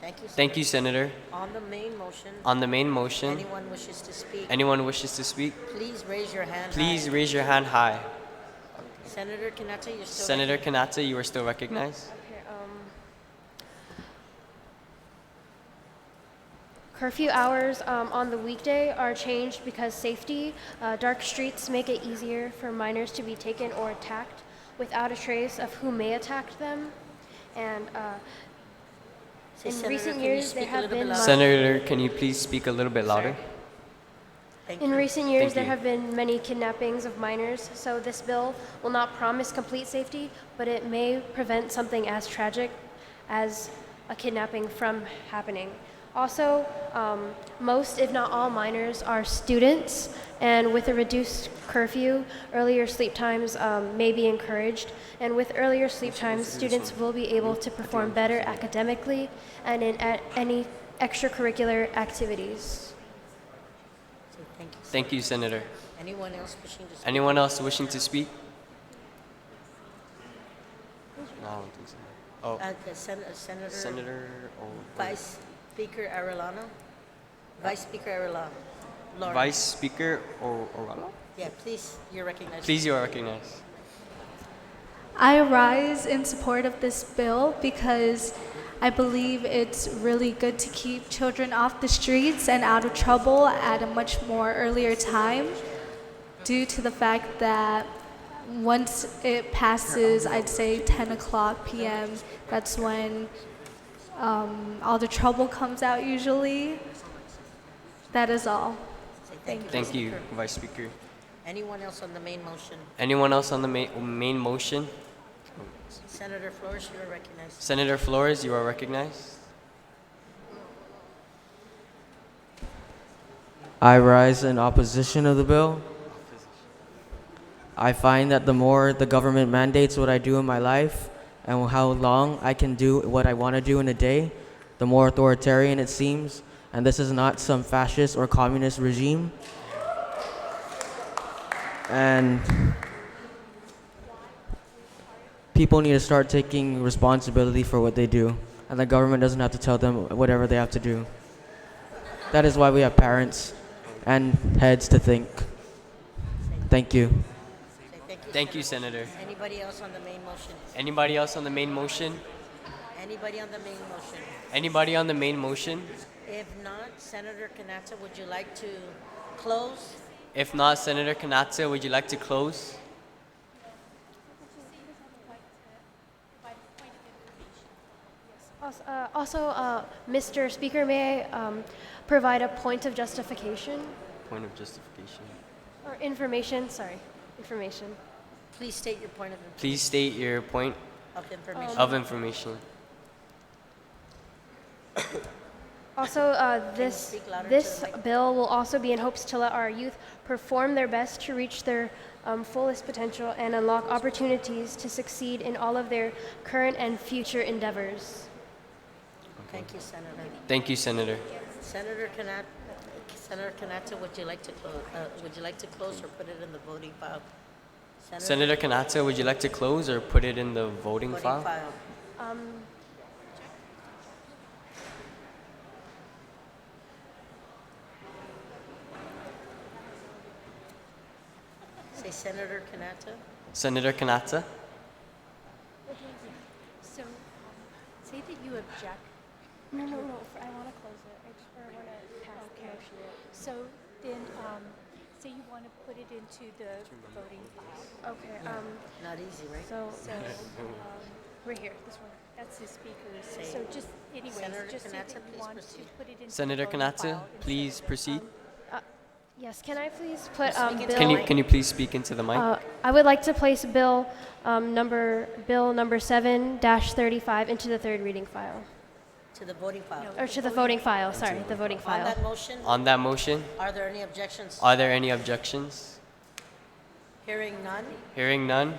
Thank you. Thank you, Senator. On the main motion. On the main motion, Anyone wishes to speak? anyone wishes to speak, Please raise your hand. please high. raise your hand high. Senator Kanata, you're still. Senator Kanata, you are still recognized. Okay, curfew hours on the weekday are changed because safety. Dark streets make it easier for minors to be taken or attacked without a trace of who may attack them. And Say, in Senator, recent can you years, speak there a have little bit been louder? Senator, can you please speak a little bit louder? Thank In you. recent years, Thank there you. have been many kidnappings of minors, so this bill will not promise complete safety, but it may prevent something as tragic as a kidnapping from happening. Also, most, if not all, minors are students, and with a reduced curfew, earlier sleep times may be encouraged. And with earlier sleep times, students will be able to perform better academically and in any extracurricular activities. Say thank you. Thank you, Senator. Anyone else wishing to speak? Anyone else wishing to speak? No, I don't think so. Oh, Senator. Senator. Oh, Vice Speaker Arellano. Vice Speaker Arellano. Lauren. Vice Speaker Orala? Yeah, please, you're recognized. Please, you are recognized. I rise in support of this bill because I believe it's really good to keep children off the streets and out of trouble at a much more earlier time, due to the fact that once it passes, I'd say 10 o'clock p.m., that's when all the trouble comes out usually. That is all. Say thank you. Thank you, Speaker. Vice Speaker. Anyone else on the main motion? Anyone else on the main motion? Senator Flores, you are recognized. Senator Flores, you are recognized. I rise in opposition of the bill. I find that the more the government mandates what I do in my life and how long I can do what I want to do in a day, the more authoritarian it seems. And this is not some fascist or communist regime. And people need to start taking responsibility for what they do, and the government doesn't have to tell them whatever they have to do. That is why we have parents and heads to think. Thank you. Say Thank you, Senator. Anybody else on the main motion? Anybody else on the main motion? Anybody on the main motion? Anybody on the main motion? If not, Senator Kanata, would you like to close? If not, Senator Kanatsu, would you like to close? Mr. Speaker, may I provide a point of justification Point of justification. or information? Sorry, information. Please state your point Please state your point of information. of information. Also, this speak louder this to the mic? bill will also be in hopes to let our youth perform their best to reach their fullest potential and unlock opportunities to succeed in all of their current and future endeavors. Thank you, Senator. Thank you, Senator. Senator Kanata, would you like to close? Would you like to close or put it in the voting file? Senator Kanata, would you like to close or put it in the voting file? Say Senator Kanata. Senator Kanata? So, say that you object. No. I want to close it. I want to pass the motion. So then, say you want to put it into the voting file. Okay. Not easy, right? So, Right here, this one. That's the speaker's. Say- So just, anyways, Senator just say Kanata, that you please want proceed. to put it into Senator the voting Kanata, file please proceed. yes. Can I please put Speak into bill? Can you please speak into the mic? I would like to place bill number 7-35 into the third reading file, To the voting file. or to the voting file. Sorry, the voting On file. that motion, On that motion, are there any objections? are there any objections? Hearing none? Hearing none?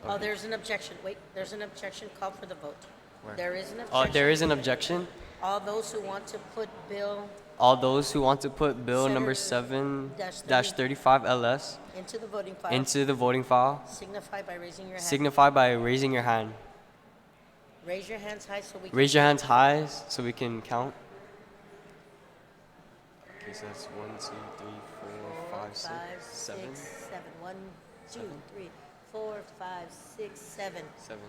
Oh, there's an objection. Wait, there's an objection. Call for the vote. Where? There is an Oh, objection. there is an objection. All those who want to put bill All those who want to put bill number Senator 7-35 LS into the voting file into the voting file signify by raising your hand. signify by raising your hand. Raise your hands high so we can. Raise your hands high so we can count. Okay, so that's 1, 2, 3, 4, 5, 6, 7. 7. 1, 2, 3, 4, 5, 6, 7. 7.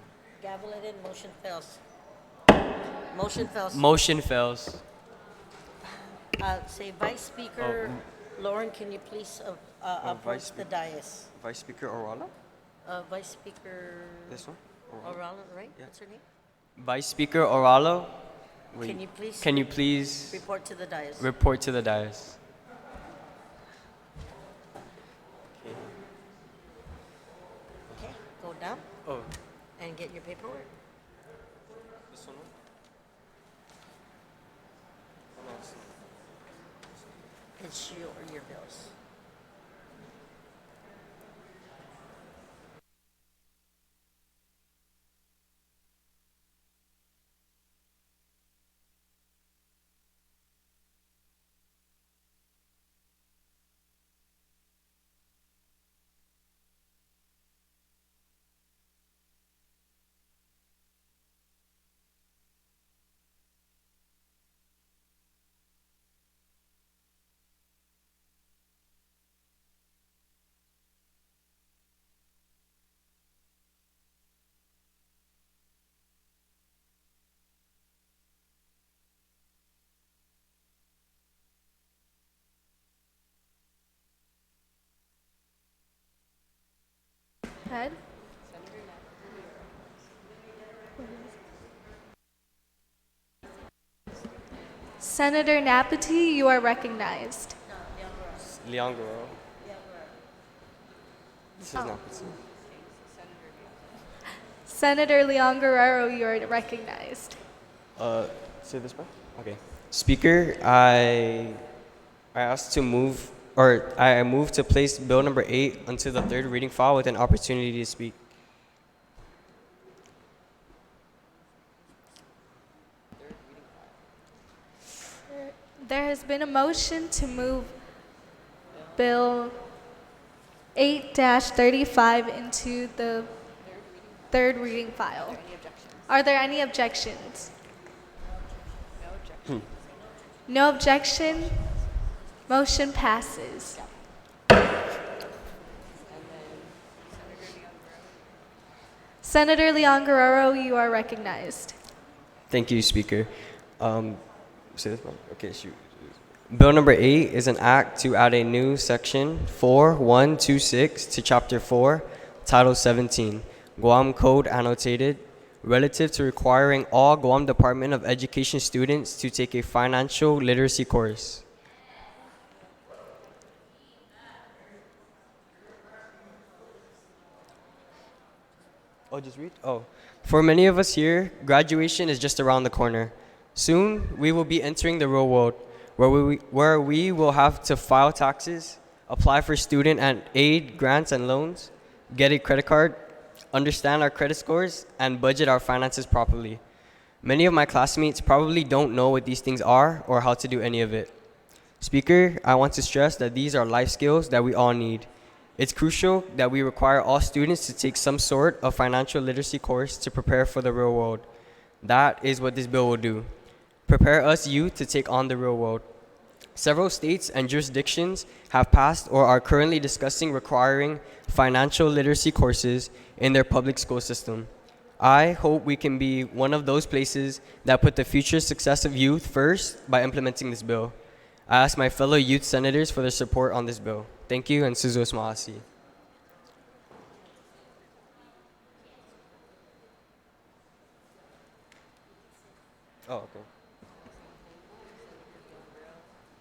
Gavel it in. Motion fails. Motion fails. Motion fails. Say, Vice Speaker Lauren, can you please approach the dais? Vice Speaker Orala? Vice Speaker This one? Orala, right? Yeah. What's her name? Vice Speaker Oralo? Can you please please report to the dais? report to the dais? Okay, go down Oh, and get your paperwork. this one? It's your bills. Head. Senator Napati, you are recognized. Leon Guerrero. This is not Senator Leon Guerrero, you are recognized. Say this part? Okay. Speaker, I asked to move, or I move to place bill number 8 onto the third reading file with an opportunity to speak. There has been a motion to move Bill 8-35 into the third reading file. Are there any objections? No objection. Motion passes. Senator Leon Guerrero, you are recognized. Thank you, Speaker. Say this one? Okay, shoot. Bill number 8 is an act to add a new section 4126 to Chapter 4, Title 17, Guam Code Annotated, relative to requiring all Guam Department of Education students to take a financial literacy course. Oh, just read? Oh. For many of us here, graduation is just around the corner. Soon, we will be entering the real world, where we will have to file taxes, apply for student and aid grants and loans, get a credit card, understand our credit scores, and budget our finances properly. Many of my classmates probably don't know what these things are or how to do any of it. Speaker, I want to stress that these are life skills that we all need. It's crucial that we require all students to take some sort of financial literacy course to prepare for the real world. That is what this bill will do. Prepare us youth to take on the real world. Several states and jurisdictions have passed or are currently discussing requiring financial literacy courses in their public school system. I hope we can be one of those places that put the future success of youth first by implementing this bill. I ask my fellow youth senators for their support on this bill. Thank you, and Suzuo Smaasi. Oh, okay.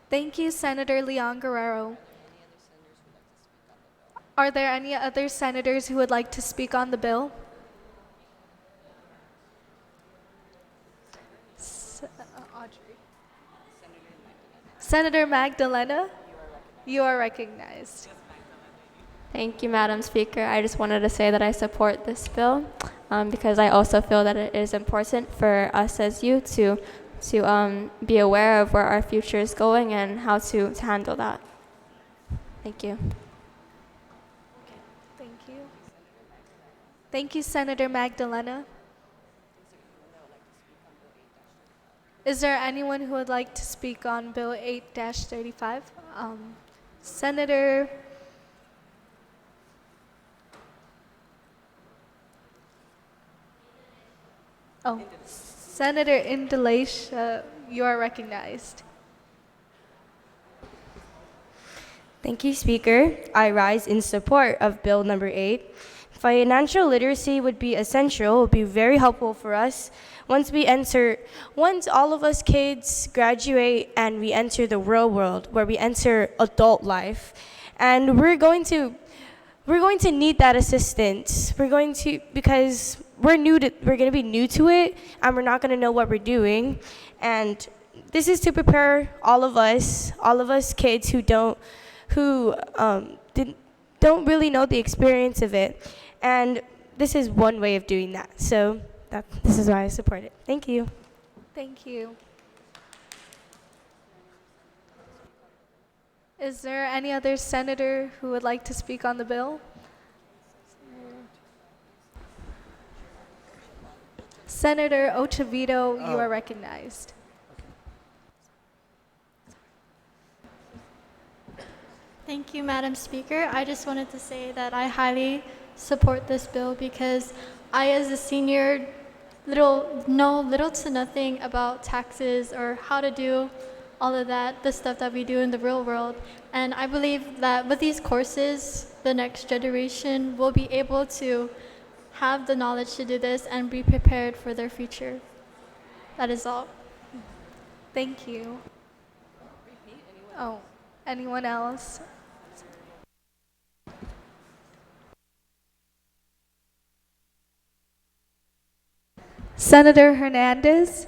Thank you, Senator Leon Guerrero. Are there any other senators who would like to speak on the bill? Audrey. Senator Magdalena, you are recognized. Thank you, Madam Speaker. I just wanted to say that I support this bill because I also feel that it is important for us as youth to be aware of where our future is going and how to handle that. Thank you. Thank you. Thank you, Senator Magdalena. Is there anyone who would like to speak on Bill 8-35? Senator Senator Indalacia, you are recognized. Thank you, Speaker. I rise in support of Bill number 8. Financial literacy would be essential, would be very helpful for us once all of us kids graduate and we enter the real world, where we enter adult life. And we're going to need that assistance. Because we're going to be new to it, and we're not going to know what we're doing. And this is to prepare all of us kids who don't really know the experience of it. And this is one way of doing that. So this is why I support it. Thank you. Thank you. Is there any other senator who would like to speak on the bill? Senator Ochavito, you are recognized. Thank you, Madam Speaker. I just wanted to say that I highly support this bill because I, as a senior, know little to nothing about taxes or how to do all of that, the stuff that we do in the real world. And I believe that with these courses, the next generation will be able to have the knowledge to do this and be prepared for their future. That is all. Thank you. Anyone else? Senator Hernandez.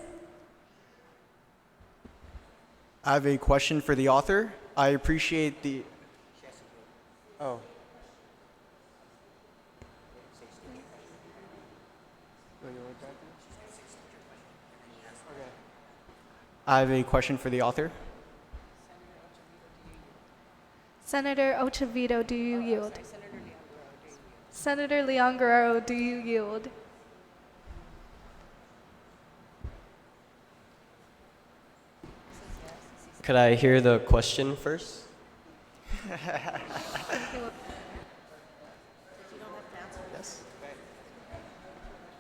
I have a question for the author. I appreciate the... Oh. I have a question for the author. Senator Ochavito, do you yield? Senator Leon Guerrero, do you yield? Could I hear the question first? Yes.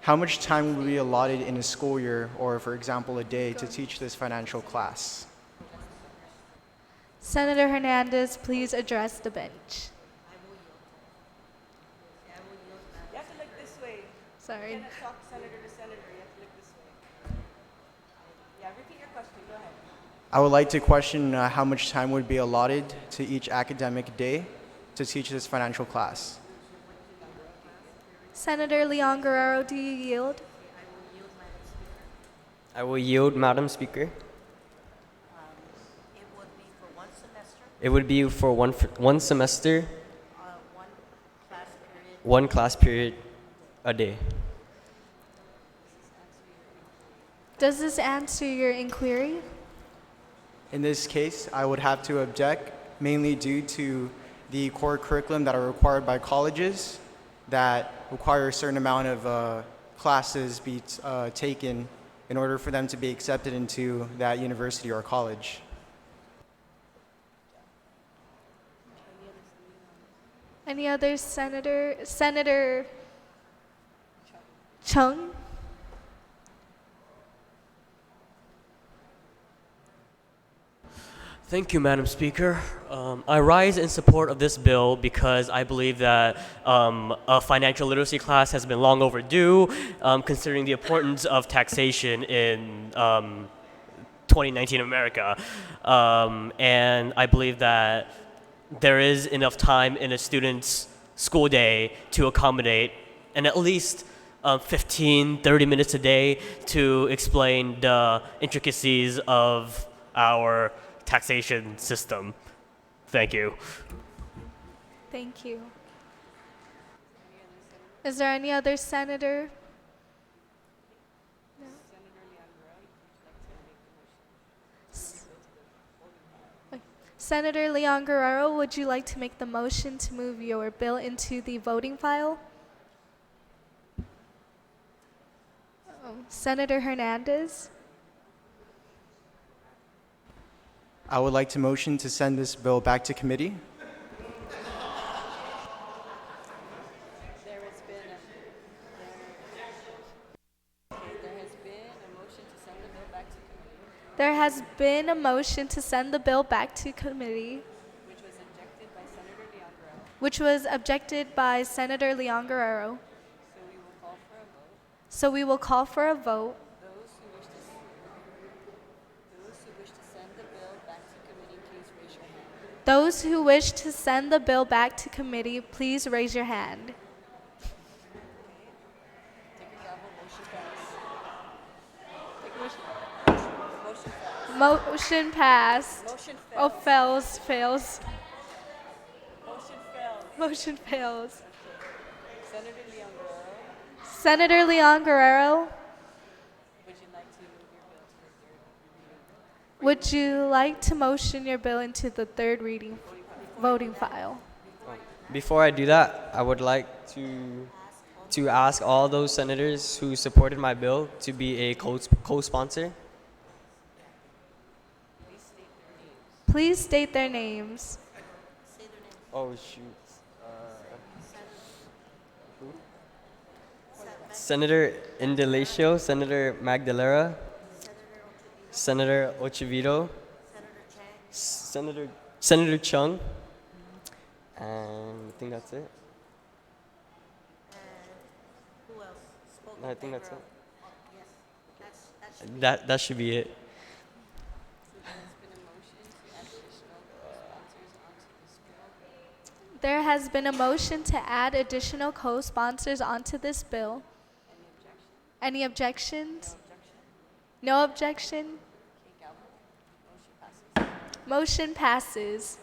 How much time will be allotted in a school year, or for example, a day, to teach this financial class? Senator Hernandez, please address the bench. You have to look this way. Sorry. You cannot talk senator to senator. You have to look this way. Yeah, repeat your question. Go ahead. I would like to question how much time would be allotted to each academic day to teach this financial class. Senator Leon Guerrero, do you yield? I will yield, Madam Speaker. It would be for one semester, It would be for one semester, one class period. one class period a day. Does this answer your inquiry? In this case, I would have to object, mainly due to the core curriculum that are required by colleges that require a certain amount of classes be taken in order for them to be accepted into that university or college. Any other senator? Senator Chung? Thank you, Madam Speaker. I rise in support of this bill because I believe that a financial literacy class has been long overdue, considering the importance of taxation in 2019 America. And I believe that there is enough time in a student's school day to accommodate and at least 15, 30 minutes a day to explain the intricacies of our taxation system. Thank you. Thank you. Is there any other senator? No. Senator Leon Guerrero, would you like to make the motion to move your bill into the voting file? Senator Hernandez? I would like to motion to send this bill back to committee. There has been a motion to send the bill back to committee, which was objected by Senator Leon Guerrero. So we will call for a vote. Those who wish to send the bill back to committee, please raise your hand. Motion passed. Oh, fails. Motion fails. Senator Leon Guerrero. Would you like to motion your bill into the third reading voting file? Before I do that, I would like to ask all those senators who supported my bill to be a co-sponsor. Please state their names. Oh shoot. Who? Senator Indalecio, Senator Magdalena, Senator Ochavito, Senator Chung, and I think that's it. Who else spoke? I think that's it. Yes, That should be it. There has been a motion to add additional co-sponsors onto this bill. Any objections? No objection? Motion passes.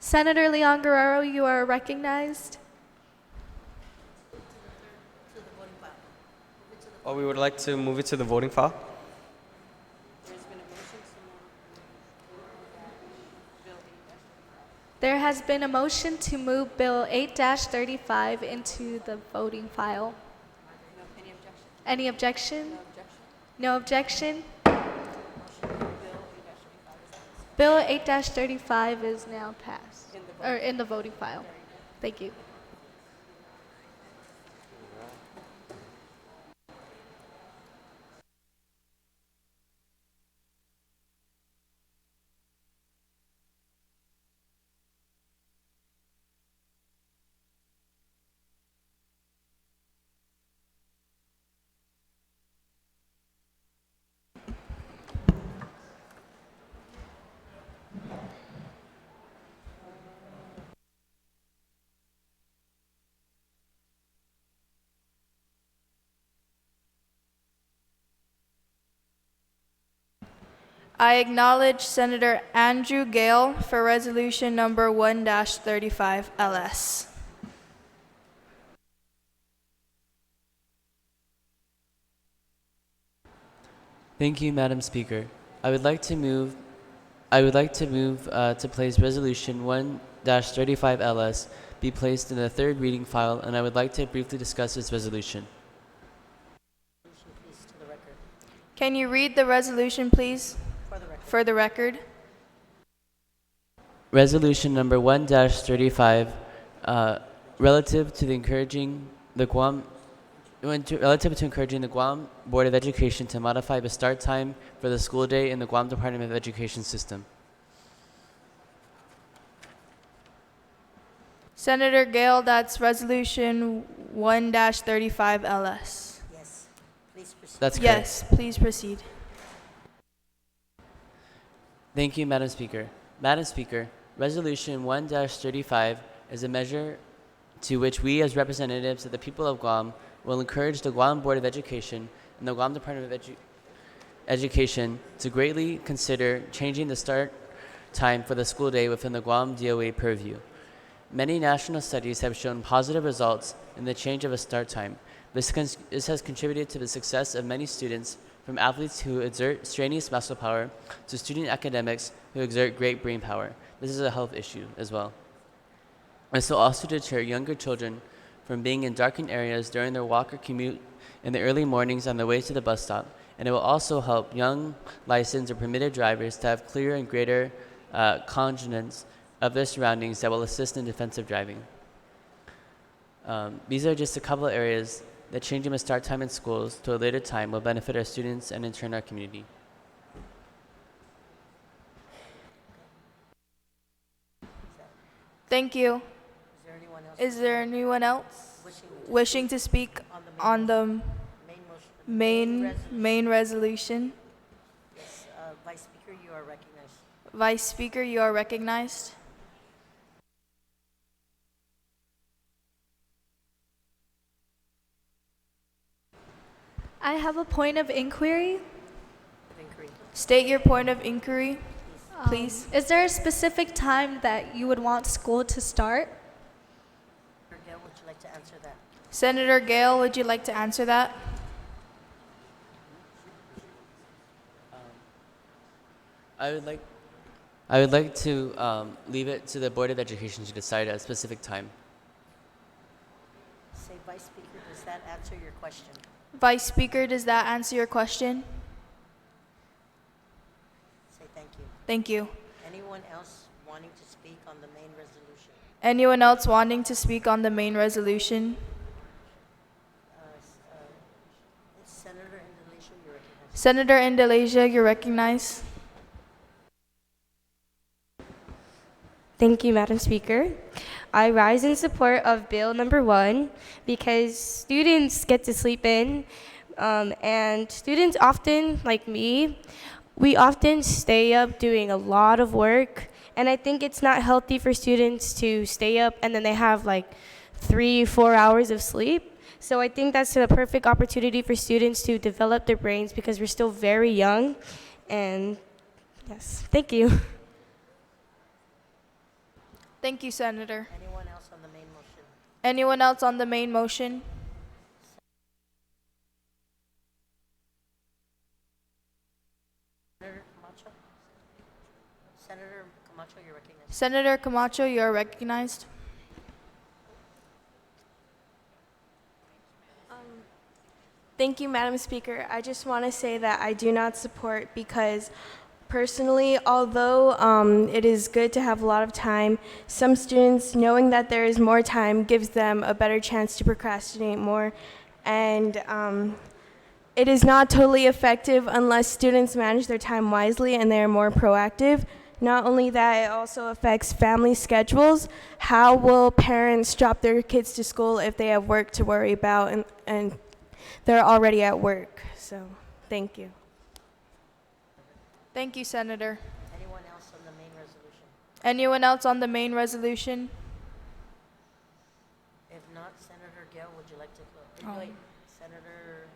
Senator Leon Guerrero, you are recognized. Oh, we would like to move it to the voting file. There has been a motion to move Bill 8-35 into the voting file. Any objection? No objection? Bill 8-35 is now passed, or in the voting file. Thank you. I acknowledge Senator Andrew Gale for resolution number 1-35 LS. Thank you, Madam Speaker. I would like to move to place resolution 1-35 LS be placed in the third reading file, and I would like to briefly discuss this resolution. Can you read the resolution, please? For the record. Resolution number 1-35, relative to encouraging the Guam Board of Education to modify the start time for the school day in the Guam Department of Education system. Senator Gale, that's resolution 1-35 LS. Yes. Please proceed. That's correct. Yes, please proceed. Thank you, Madam Speaker. Madam Speaker, Resolution 1-35 is a measure to which we as representatives of the people of Guam will encourage the Guam Board of Education and the Guam Department of Education to greatly consider changing the start time for the school day within the Guam DOE purview. Many national studies have shown positive results in the change of a start time. This has contributed to the success of many students, from athletes who exert strenuous muscle power to student academics who exert great brain power. This is a health issue as well. This will also deter younger children from being in darkened areas during their walk or commute in the early mornings on their way to the bus stop, and it will also help young licensed or permitted drivers to have clearer and greater cognizance of their surroundings that will assist in defensive driving. These are just a couple of areas that changing the start time in schools to a later time will benefit our students and in turn our community. Thank you. Is there anyone else wishing to speak on the main resolution? Yes, Vice Speaker, you are recognized. Vice Speaker, you are recognized. I have a point of inquiry. State your point of inquiry, please. Is there a specific time that you would want school to start? Gale, would you like to answer that? Senator Gale, would you like to answer that? I would like to leave it to the Board of Education to decide at a specific time. Say, Vice Speaker, does that answer your question? Vice Speaker, does that answer your question? Say thank you. Thank you. Anyone else wanting to speak on the main resolution? Anyone else wanting to speak on the main resolution? Senator Indalecia, you're recognized. Senator Indalecia, you're recognized. Thank you, Madam Speaker. I rise in support of Bill number 1 because students get to sleep in, and students often, like me, we often stay up doing a lot of work, and I think it's not healthy for students to stay up and then they have like 3-4 hours of sleep. So I think that's a perfect opportunity for students to develop their brains because we're still very young. And yes, thank you. Thank you, Senator. Anyone else on the main motion? Anyone else on the main motion? Senator Camacho? Senator Camacho, you're recognized. Senator Camacho, you are recognized. Thank you, Madam Speaker. I just want to say that I do not support because personally, although it is good to have a lot of time, some students, knowing that there is more time, gives them a better chance to procrastinate more. And it is not totally effective unless students manage their time wisely and they are more proactive. Not only that, it also affects family schedules. How will parents drop their kids to school if they have work to worry about and they're already at work? So, thank you. Thank you, Senator. Anyone else on the main resolution? Anyone else on the main resolution? If not, Senator Gale, would you like to close? Wait, Senator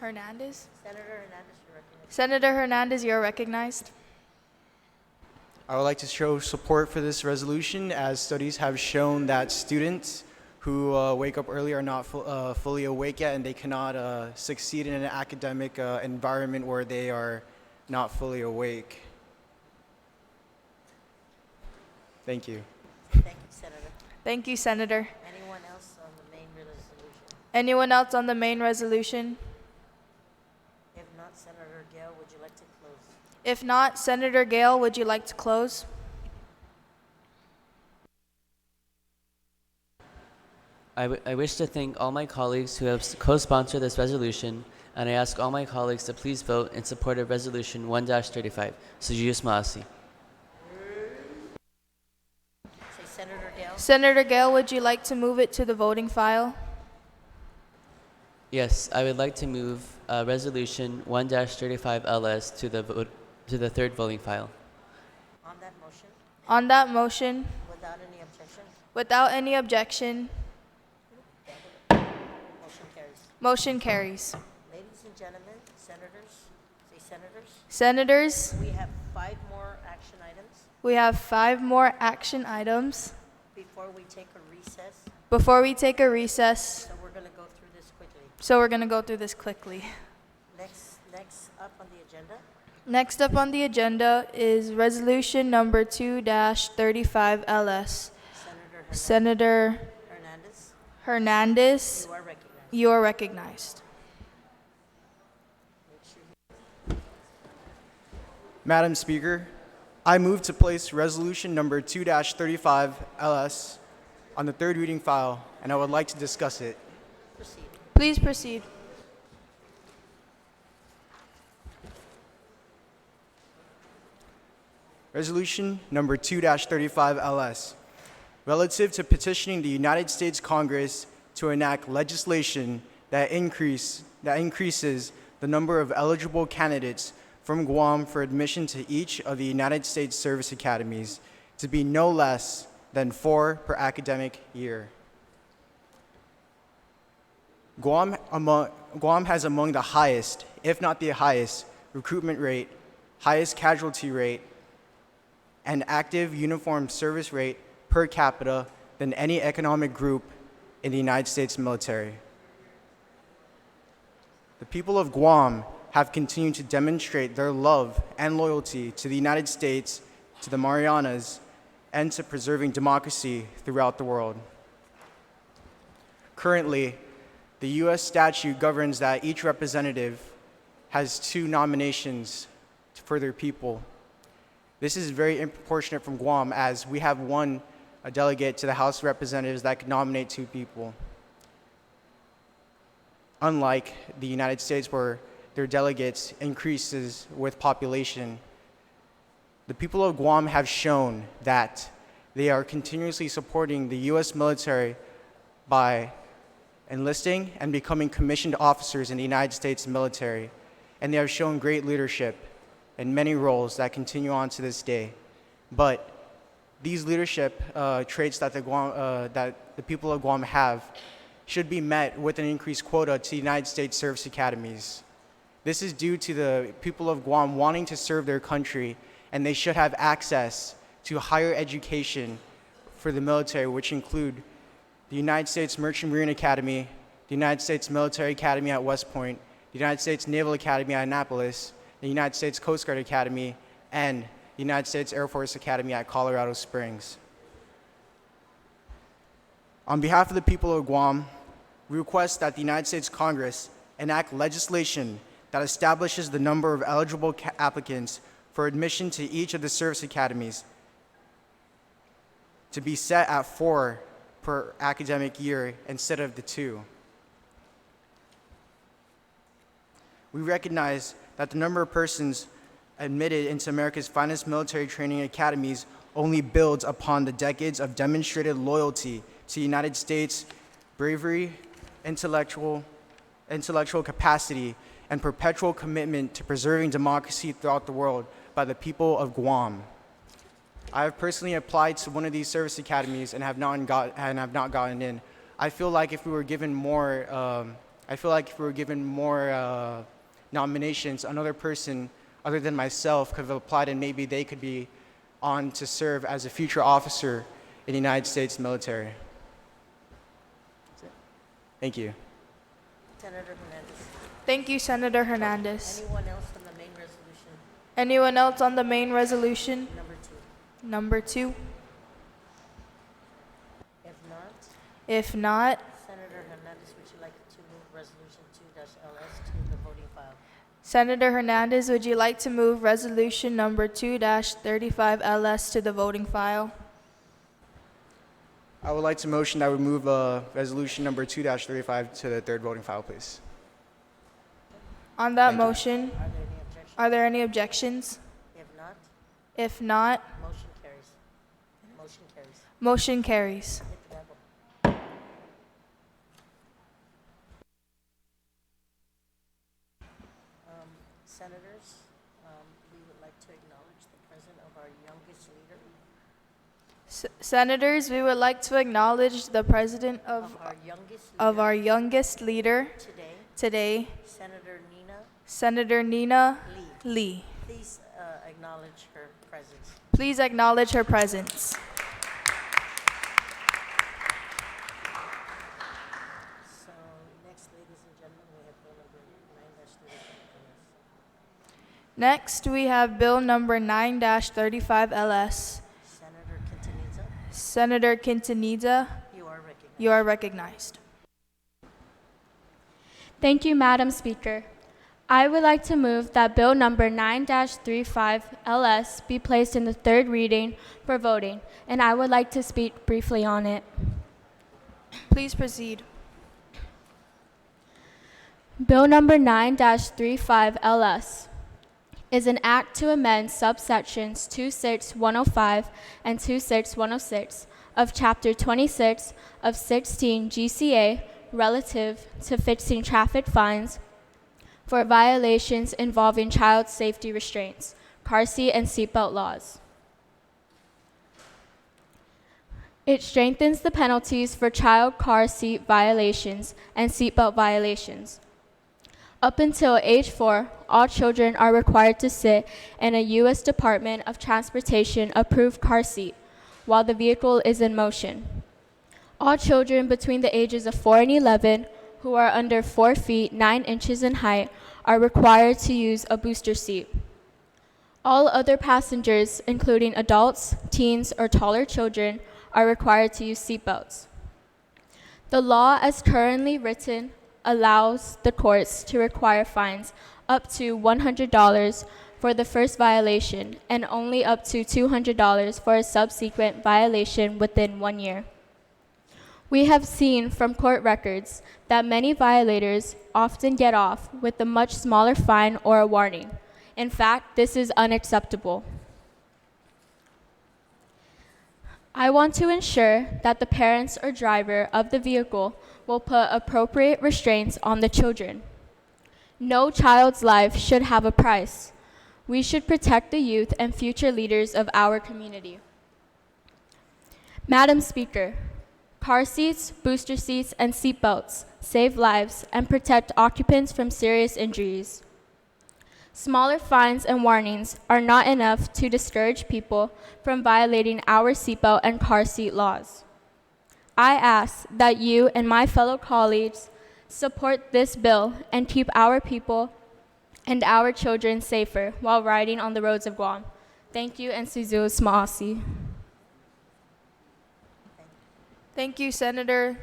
Hernandez? Senator Hernandez, you're recognized. Senator Hernandez, you're recognized. I would like to show support for this resolution as studies have shown that students who wake up early are not fully awake yet and they cannot succeed in an academic environment where they are not fully awake. Thank you. Thank you, Senator. Thank you, Senator. Anyone else on the main resolution? Anyone else on the main resolution? If not, Senator Gale, would you like to close? If not, Senator Gale, would you like to close? I wish to thank all my colleagues who have co-sponsored this resolution, and I ask all my colleagues to please vote in support of Resolution 1-35. Sujiyus Maasi. Say Senator Gale. Senator Gale, would you like to move it to the voting file? Yes, I would like to move Resolution 1-35 LS to the third voting file. On that motion, On that motion, without any objection, without any objection, motion carries. motion carries. Ladies and gentlemen, senators, say senators, Senators, we have 5 more action items we have 5 more action items before we take a recess, before we take a recess, so we're going to go through this quickly. so we're going to go through this quickly. Next up on the agenda, Next up on the agenda is resolution number 2-35 LS. Senator Hernandez, Hernandez, you are recognized. you are recognized. Madam Speaker, I move to place resolution number 2-35 LS on the third reading file, and I would like to discuss it. Proceed. Please proceed. Resolution number 2-35 LS, relative to petitioning the United States Congress to enact legislation that increases the number of eligible candidates from Guam for admission to each of the United States Service Academies to be no less than 4 per academic year. Guam has among the highest, if not the highest, recruitment rate, highest casualty rate, and active uniformed service rate per capita than any economic group in the United States military. The people of Guam have continued to demonstrate their love and loyalty to the United States, to the Marianas, and to preserving democracy throughout the world. Currently, the U.S. statute governs that each representative has 2 nominations for their people. This is very disproportionate from Guam, as we have a delegate to the House of Representatives that can nominate 2 people. Unlike the United States, where their delegates increases with population, the people of Guam have shown that they are continuously supporting the U.S. military by enlisting and becoming commissioned officers in the United States military, and they have shown great leadership in many roles that continue on to this day. But these leadership traits that the people of Guam have should be met with an increased quota to the United States Service Academies. This is due to the people of Guam wanting to serve their country, and they should have access to higher education for the military, which include the United States Merchant Marine Academy, the United States Military Academy at West Point, the United States Naval Academy at Annapolis, the United States Coast Guard Academy, and the United States Air Force Academy at Colorado Springs. On behalf of the people of Guam, we request that the United States Congress enact legislation that establishes the number of eligible applicants for admission to each of the service academies to be set at 4 per academic year instead of the 2. We recognize that the number of persons admitted into America's finest military training academies only builds upon the decades of demonstrated loyalty to the United States, bravery, intellectual capacity, and perpetual commitment to preserving democracy throughout the world by the people of Guam. I have personally applied to one of these service academies and have not gotten in. I feel like if we were given more, nominations, another person other than myself could have applied, and maybe they could be on to serve as a future officer in the United States military. That's it. Thank you. Senator Hernandez. Thank you, Senator Hernandez. Anyone else on the main resolution? Anyone else on the main resolution? Number 2. Number 2. If not, If not, Senator Hernandez, would you like to move resolution 2-LS to the voting file? Senator Hernandez, would you like to move resolution number 2-35LS to the voting file? I would like to motion that we move resolution number 2-35 to the third voting file, please. On that Thank you. motion, are there any objections? If not, If not, motion carries. Motion carries. motion carries. Hit the gavel. Senators, we would like to acknowledge the presence of our youngest leader, Senators, we would like to acknowledge the president of our youngest leader today, today, Senator Nina Senator Nina Lee. Please acknowledge her presence. Please acknowledge her presence. So next, ladies and gentlemen, we have bill number 9-35. Next, we have bill number 9-35LS. Senator Quintanilla, Senator Quintanilla, you are recognized. you are recognized. Thank you, Madam Speaker. I would like to move that Bill number 9-35LS be placed in the third reading for voting, and I would like to speak briefly on it. Please proceed. Bill number 9-35LS is an act to amend subsections 26105 and 26106 of Chapter 26 of 16 GCA relative to fixing traffic fines for violations involving child safety restraints, car seat and seatbelt laws. It strengthens the penalties for child car seat violations and seatbelt violations. Up until age 4, all children are required to sit in a U.S. Department of Transportation approved car seat while the vehicle is in motion. All children between the ages of 4 and 11 who are under 4 feet 9 inches in height are required to use a booster seat. All other passengers, including adults, teens, or taller children, are required to use seatbelts. The law as currently written allows the courts to require fines up to $100 for the first violation and only up to $200 for a subsequent violation within 1 year. We have seen from court records that many violators often get off with a much smaller fine or a warning. In fact, this is unacceptable. I want to ensure that the parents or driver of the vehicle will put appropriate restraints on the children. No child's life should have a price. We should protect the youth and future leaders of our community. Madam Speaker, car seats, booster seats, and seatbelts save lives and protect occupants from serious injuries. Smaller fines and warnings are not enough to discourage people from violating our seatbelt and car seat laws. I ask that you and my fellow colleagues support this bill and keep our people and our children safer while riding on the roads of Guam. Thank you, and Suzu Smaasi. Thank you, Senator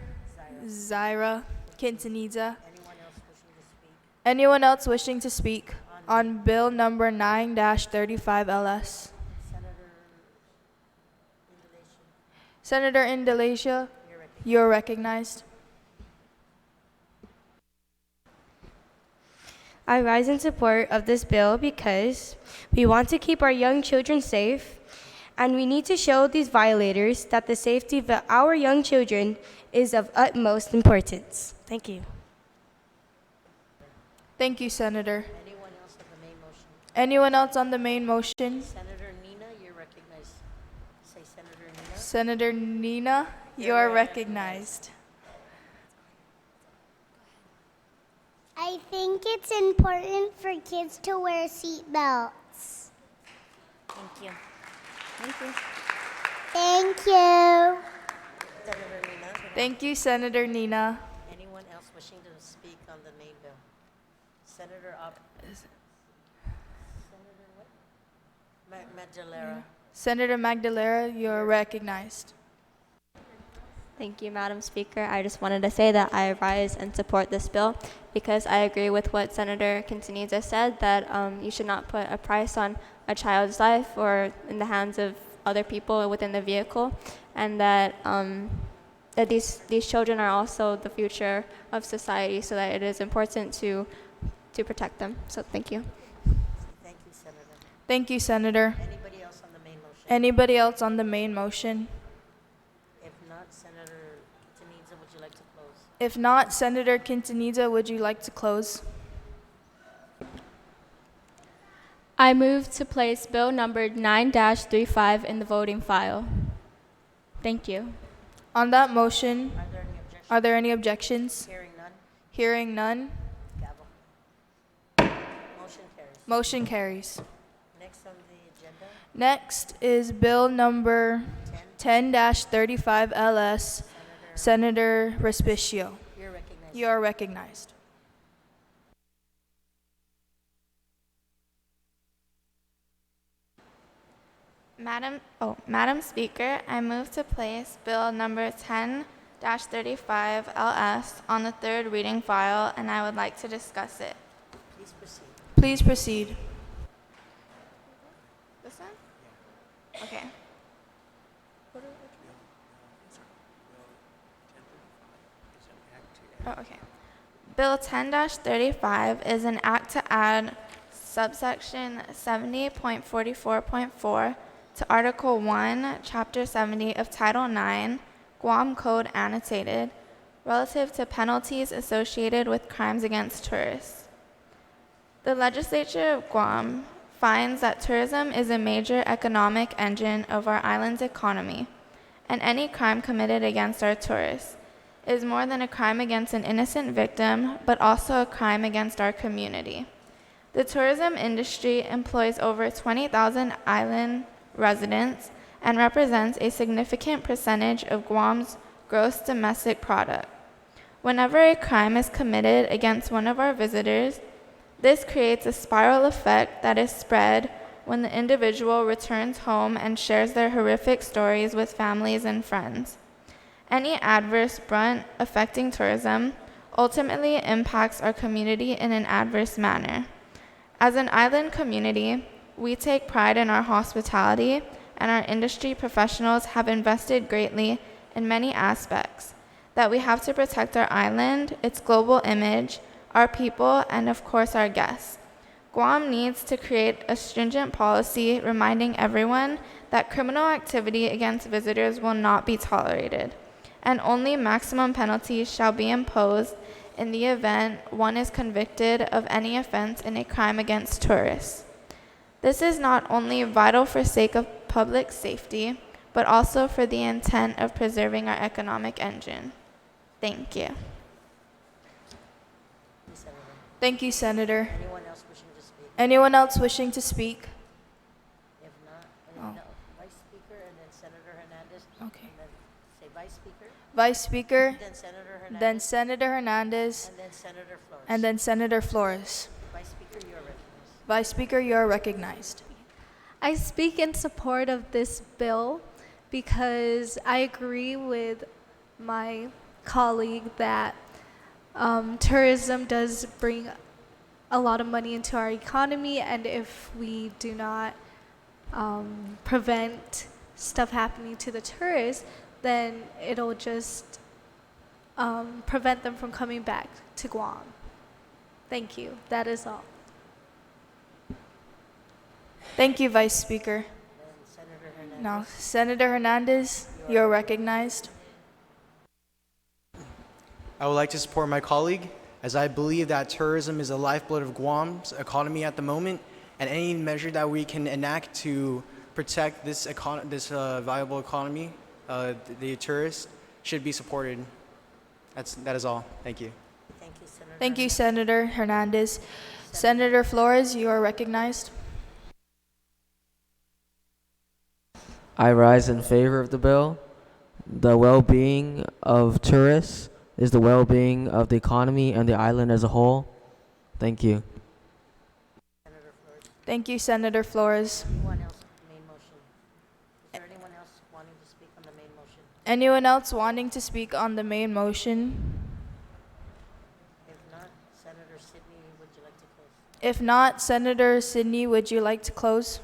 Zaira Quintanilla. Anyone else wishing to speak on Bill number 9-35 LS? Senator Indalacia, you're recognized. I rise in support of this bill because we want to keep our young children safe, and we need to show these violators that the safety of our young children is of utmost importance. Thank you. Thank you, Senator. Anyone else on the main motion? Anyone else on the main motion? Senator Nina, you're recognized. Say Senator Nina. Senator Nina, you're recognized. I think it's important for kids to wear seatbelts. Thank you. Thank you. Thank you. Senator Nina. Thank you, Senator Nina. Anyone else wishing to speak on the main bill? Senator what? Magdalera. Senator Magdalera, you're recognized. Thank you, Madam Speaker. I just wanted to say that I rise and support this bill because I agree with what Senator Quintanilla said, that you should not put a price on a child's life or in the hands of other people within the vehicle, and that that these children are also the future of society, so that it is important to protect them. So thank you. Thank you, Senator. Thank you, Senator. Anybody else on the main motion? Anybody else on the main motion? If not, Senator Quintanilla, would you like to close? If not, Senator Quintanilla, would you like to close? I move to place bill number 9-35 in the voting file. Thank you. On that motion, Are there any objections? are there any objections? Hearing none. Hearing none, Gavel. Motion carries. motion carries. Next on the agenda, Next is bill number 10-35 LS, Senator Respicio. you're recognized. You are recognized. Madam Speaker, I move to place Bill number 10-35 LS on the third reading file, and I would like to discuss it. Please proceed. Please proceed. This one? Okay. Oh, okay. Bill 10-35 is an act to add subsection 70.44.4 to Article 1, Chapter 70 of Title 9, Guam Code Annotated, relative to penalties associated with crimes against tourists. The legislature of Guam finds that tourism is a major economic engine of our island's economy, and any crime committed against our tourists is more than a crime against an innocent victim, but also a crime against our community. The tourism industry employs over 20,000 island residents and represents a significant percentage of Guam's gross domestic product. Whenever a crime is committed against one of our visitors, this creates a spiral effect that is spread when the individual returns home and shares their horrific stories with families and friends. Any adverse brunt affecting tourism ultimately impacts our community in an adverse manner. As an island community, we take pride in our hospitality, and our industry professionals have invested greatly in many aspects that we have to protect our island, its global image, our people, and of course our guests. Guam needs to create a stringent policy reminding everyone that criminal activity against visitors will not be tolerated, and only maximum penalties shall be imposed in the event one is convicted of any offense in a crime against tourists. This is not only vital for sake of public safety, but also for the intent of preserving our economic engine. Thank you. Thank you, Senator. Anyone else wishing to speak? Anyone else wishing to speak? If not, Oh. no, Vice Speaker and then Senator Hernandez. Okay. And then say Vice Speaker, Vice Speaker, then Senator then Hernandez, Senator Hernandez, and then Senator Flores. and then Senator Flores. Vice Speaker, you are recognized. Vice Speaker, you are recognized. I speak in support of this bill because I agree with my colleague that tourism does bring a lot of money into our economy, and if we do not prevent stuff happening to the tourists, then it'll just prevent them from coming back to Guam. Thank you. That is all. Thank you, Vice Speaker. Then Senator Hernandez. Now, Senator Hernandez, you are recognized. I would like to support my colleague as I believe that tourism is the lifeblood of Guam's economy at the moment, and any measure that we can enact to protect this viable economy, the tourists, should be supported. That is all. Thank you. Thank you, Senator. Thank you, Senator Hernandez. Senator Flores, you are recognized. I rise in favor of the bill. The well-being of tourists is the well-being of the economy and the island as a whole. Thank you. Thank you, Senator Flores. Anyone else, main motion? Is there anyone else wanting to speak on the main motion? Anyone else wanting to speak on the main motion? If not, Senator Sidney, would you like to close? If not, Senator Sidney, would you like to close?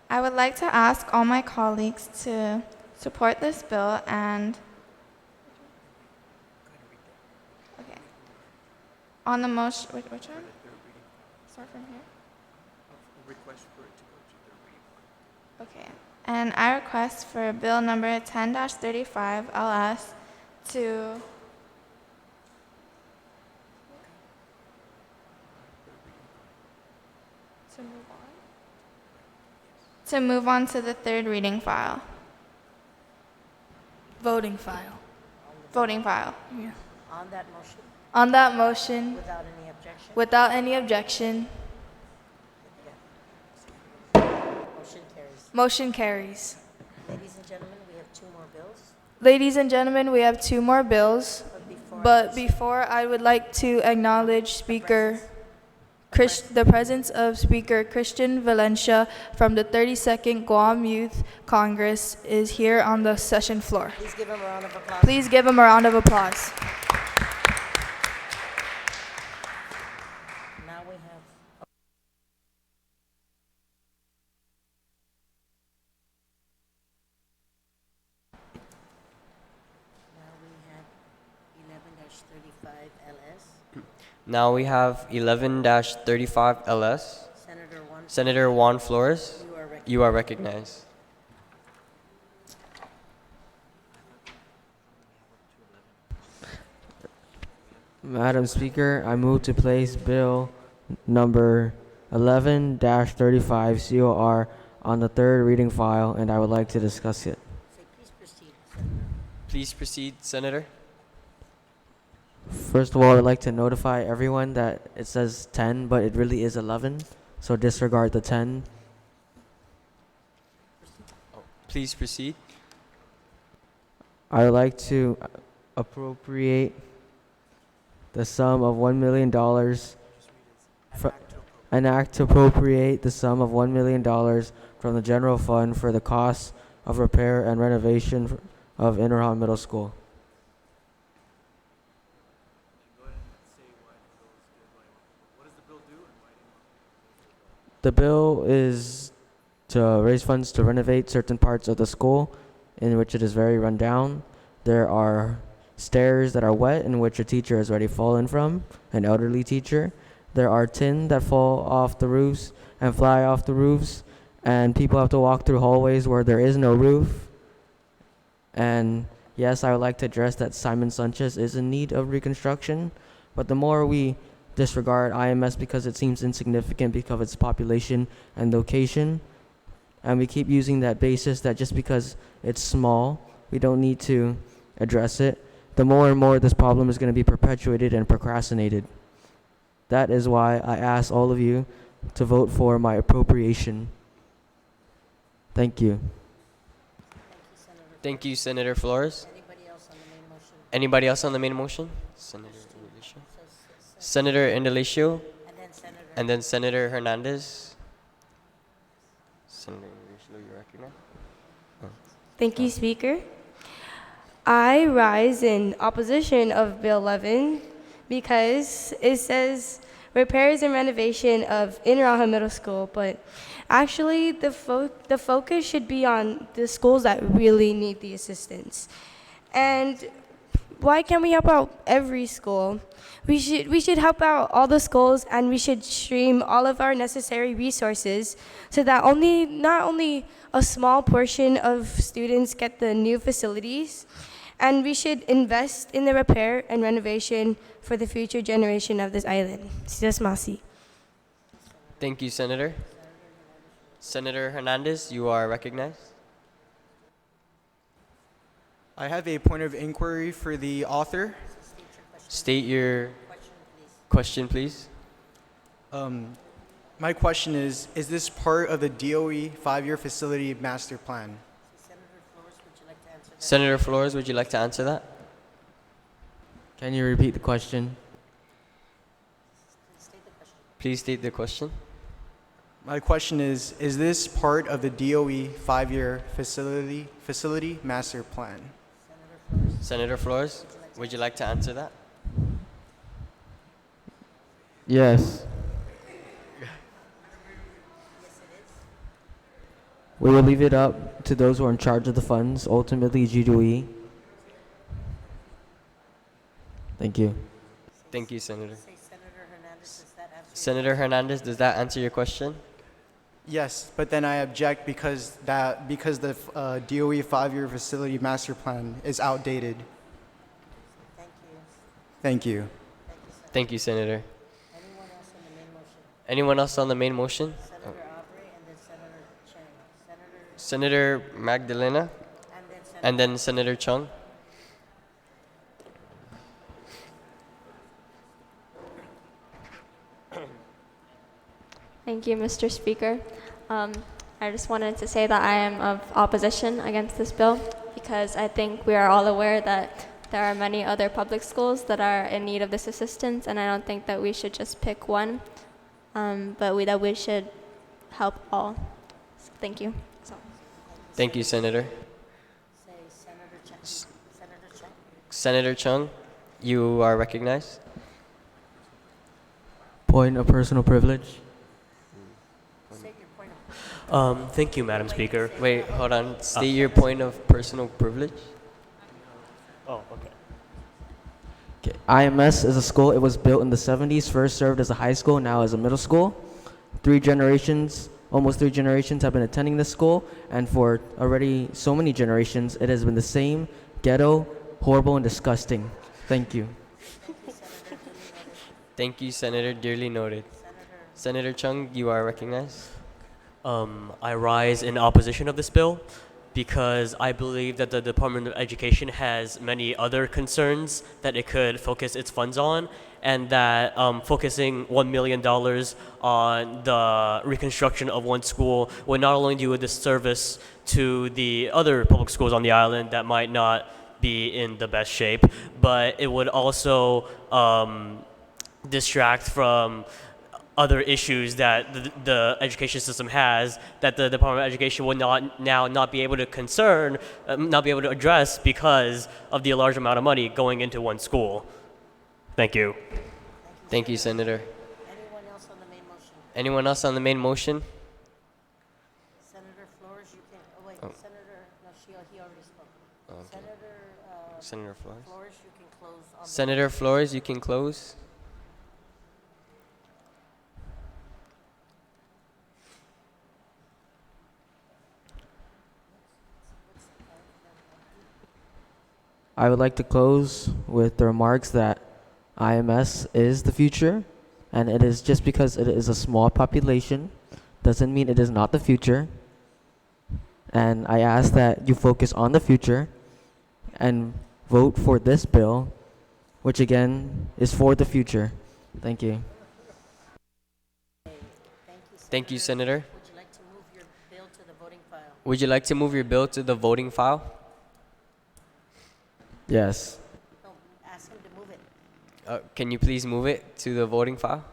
I would like to ask all my colleagues to support this bill and okay. On the motion, which one? Start from here. Okay. And I request for bill number 10-35 LS to move on to the third reading file. Voting file. Voting file. Yeah. On that motion, On that motion, without any objection? without any objection, Motion carries. motion carries. Ladies and gentlemen, we have two more bills. Ladies and gentlemen, we have two more bills, But before but before I would like to acknowledge the presence of Speaker Christian Valencia from the 32nd Guam Youth Congress is here on the session floor. please give him a round of applause. Please give him a round of applause. Now we have Now we have 11-35 LS. Senator Juan Flores, you are recognized. Madam Speaker, I move to place bill number 11-35 COR on the third reading file, and I would like to discuss it. Please proceed, Senator. First of all, I would like to notify everyone that it says 10, but it really is 11, so disregard the 10. Please proceed. I would like to appropriate the sum of $1 million, an act to appropriate the sum of $1 million from the general fund for the cost of repair and renovation of Innerhan Middle School. The bill is to raise funds to renovate certain parts of the school in which it is very run down. There are stairs that are wet in which a teacher has already fallen from, an elderly teacher. There are tin that fall off the roofs and fly off the roofs, and people have to walk through hallways where there is no roof. And yes, I would like to address that Simon Sanchez is in need of reconstruction, but the more we disregard IMS because it seems insignificant because of its population and location, and we keep using that basis that just because it's small, we don't need to address it, the more and more this problem is going to be perpetuated and procrastinated. That is why I ask all of you to vote for my appropriation. Thank you. Thank you, Senator Flores. Anybody else on the main motion? Senator Indelicio. Senator Indelicio. And then Senator Hernandez. Senator Indelicio, you recognize? Thank you, Speaker. I rise in opposition of Bill 11 because it says repairs and renovation of Inaraha Middle School, but actually the focus should be on the schools that really need the assistance. And why can't we help out every school? We should help out all the schools, and we should stream all of our necessary resources so that not only a small portion of students get the new facilities, and we should invest in the repair and renovation for the future generation of this island. Sidas Masi. Thank you, Senator. Senator Hernandez, you are recognized. I have a point of inquiry for the author. State your question, please. My question is this part of the DOE 5-year facility master plan? Senator Flores, would you like to answer that? Can you repeat the question? Please state the question. My question is this part of the DOE 5-year facility master plan? Senator Flores, would you like to answer that? Yes. We will leave it up to those who are in charge of the funds, ultimately GDOE. Thank you. Thank you, Senator. Senator Hernandez, does that answer your question? Yes, but then I object because the DOE 5-year facility master plan is outdated. Thank you. Thank you, Senator. Anyone else on the main motion? Oh. Senator Magdalena, and then Senator Chung. Thank you, Mr. Speaker. I just wanted to say that I am of opposition against this bill because I think we are all aware that there are many other public schools that are in need of this assistance, and I don't think that we should just pick one, but that we should help all. So, thank you. Thank you, Senator. Senator Chung, you are recognized. Point of personal privilege. Thank you, Madam Speaker. Wait, hold on. State your point of personal privilege. Oh, okay. Okay. IMS is a school. It was built in the 70s, first served as a high school, now as a middle school. Almost three generations have been attending this school, and for already so many generations, it has been the same ghetto, horrible, and disgusting. Thank you. Thank you, Senator. Dearly noted. Senator Chung, you are recognized. I rise in opposition of this bill because I believe that the Department of Education has many other concerns that it could focus its funds on, and that focusing $1 million on the reconstruction of one school would not only do a disservice to the other public schools on the island that might not be in the best shape, but it would also distract from other issues that the education system has that the Department of Education would not be able to address because of the large amount of money going into one school. Thank you. Thank you, Senator. Anyone else on the main motion? Anyone else on the main motion? Senator Flores, you can. Oh wait, Oh. Senator. No, he already spoke. Okay. Senator. Senator Flores. Flores, you can close. On Senator Flores, you can close. I would like to close with the remarks that IMS is the future, and it is just because it is a small population doesn't mean it is not the future. And I ask that you focus on the future and vote for this bill, which again is for the future. Thank you. Thank you, Senator. Would you like to move your bill to the voting file? Would you like to move your bill to the voting file? Yes. No, ask him to move it. Can you please move it to the voting file?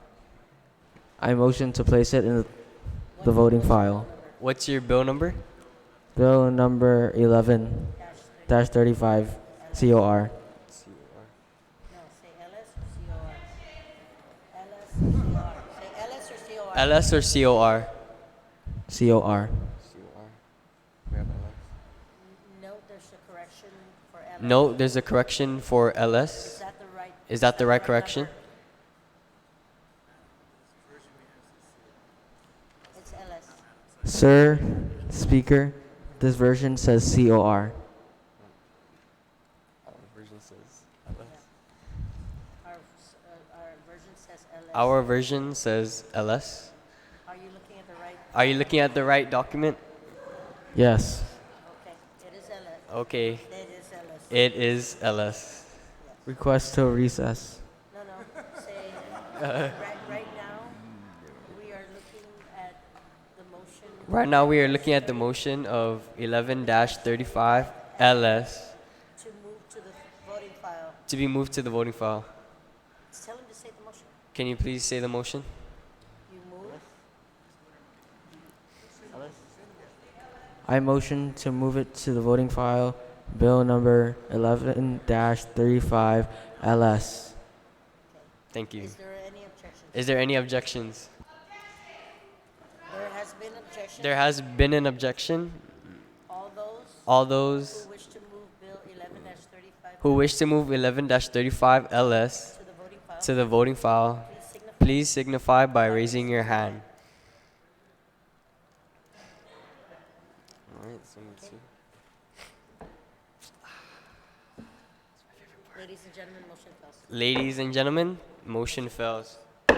I motion to place it in the voting file. What's your bill number? Bill number 11-35 COR. No, say LS or COR. LS or COR. Say LS or COR. LS or COR? COR. No, there's a correction for LS. No, there's a correction for LS. Is that the right correction? It's LS. Sir, Speaker, this version says COR. Our version says LS. Our version says LS. Are you looking at the right? Are you looking at the right document? Yes. Okay, it is LS. Okay. It is LS. It is LS. Request till recess. No, say, right now, we are looking at the motion. Right now we are looking at the motion of 11-35 LS To move to the voting file. to be moved to the voting file. Tell him to say the motion. Can you please say the motion? You move. I motion to move it to the voting file, bill number 11-35 LS. Thank you. Is there any objection? Is there any objections? There has been objection. There has been an objection. All those All those who wish to move Bill 11-35 who wish to move 11-35 LS to the voting file, to the voting file, please signify by raising your hand. All right, so let's see. Ladies and gentlemen, motion fails. Ladies and gentlemen, motion fails. At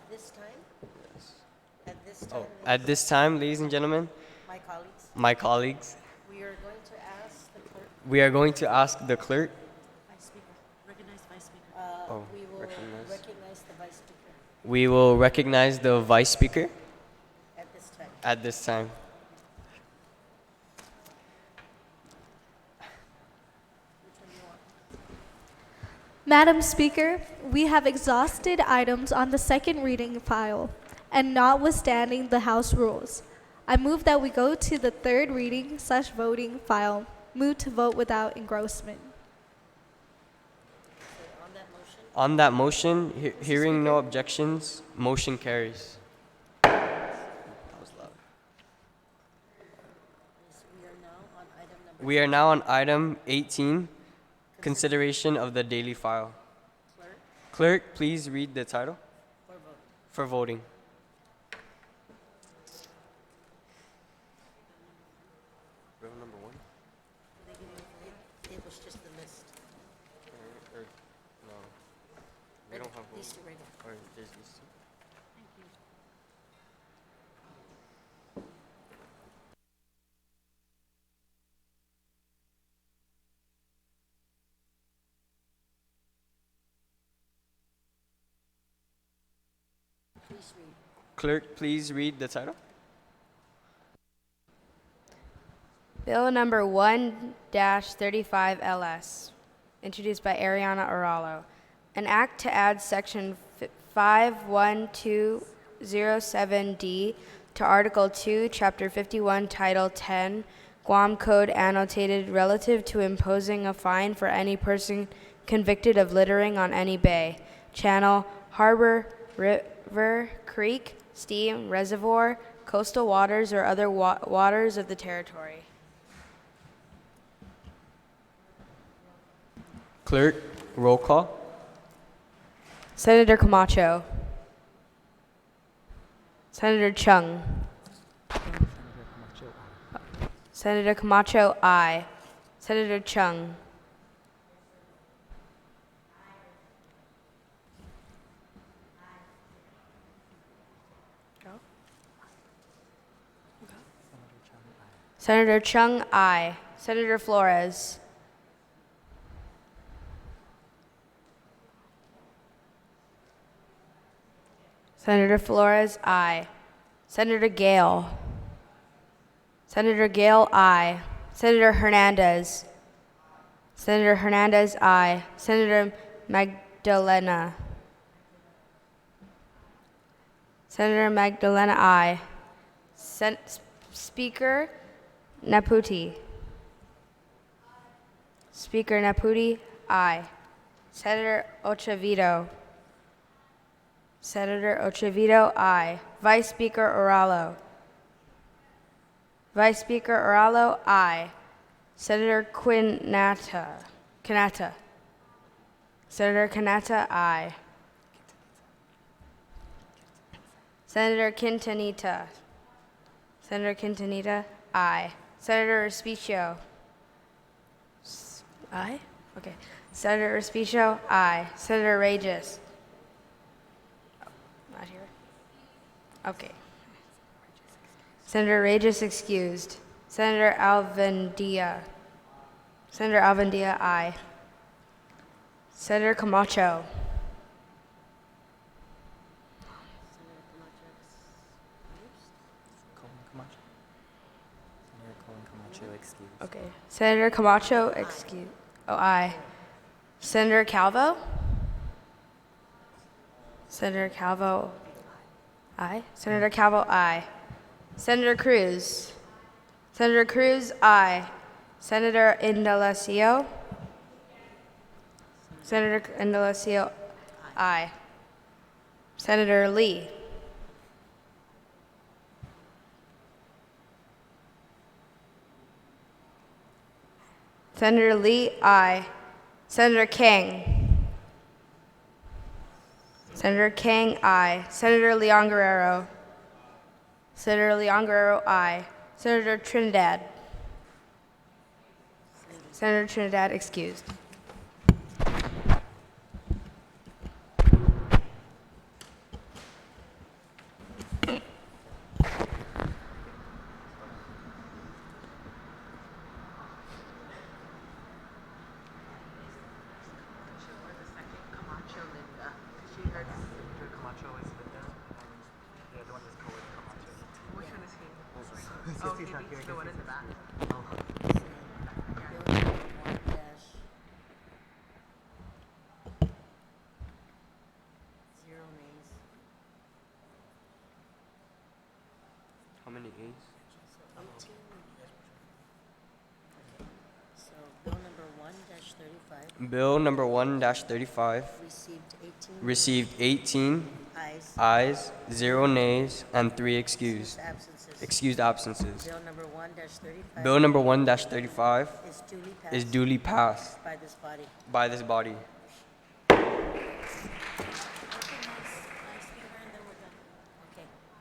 this time, Oh, at this time, ladies and gentlemen, my colleagues, my colleagues, we are going to ask the clerk. we are going to ask the clerk. Vice Speaker, recognize Vice Speaker. Oh, We will recognize. recognize the Vice Speaker We will recognize the vice speaker at this time. at this time. Madam Speaker, we have exhausted items on the second reading file, and notwithstanding the House rules, I move that we go to the third reading/voting file. Move to vote without engrossment. On that motion, hearing no objections, motion carries. We are now on item 18, consideration of the daily file. Clerk, please read the title. For voting. Bill number 1? It was just the list. No. We don't have These two right here. Or there's these two. Please read. Clerk, please read the title. Bill number 1-35 LS, introduced by Ariana Aralo. An act to add section 51207D to Article 2, Chapter 51, Title 10, Guam Code annotated relative to imposing a fine for any person convicted of littering on any bay, channel, harbor, river, creek, stream, reservoir, coastal waters, or other waters of the territory. Clerk, roll call. Senator Camacho. Senator Chung. Senator Camacho, aye. Senator Chung. Senator Chung, aye. Senator Flores. Senator Flores, aye. Senator Gale. Senator Gale, aye. Senator Hernandez. Senator Hernandez, aye. Senator Magdalena. Senator Magdalena, aye. Speaker Naputi. Speaker Naputi, aye. Senator Ochevito. Senator Ochevito, aye. Vice Speaker Oralo. Vice Speaker Oralo, aye. Senator Kanata. Senator Kanata, aye. Senator Quintanilla. Senator Quintanilla, aye. Senator Respicio. Aye? Okay. Senator Respicio, aye. Senator Regis. Not here. Okay. Senator Regis excused. Senator Alvendia. Senator Alvendia, aye. Senator Camacho. Okay. Senator Camacho, excuse. Oh, aye. Senator Calvo? Senator Calvo, aye. Senator Calvo, aye. Senator Cruz? Senator Cruz, aye. Senator Indalecio? Senator Indalecio, aye. Senator Lee? Senator Lee, aye. Senator King? Senator King, aye. Senator Leon Guerrero? Senator Leon Guerrero, aye. Senator Trinidad? Senator Trinidad, excused. How many A's? So bill number 1-35 Bill number 1-35 received 18 ayes, 0 nays, and 3 excused absences. Bill number 1-35 Bill number 1-35 is duly passed by this body. by this body. Okay,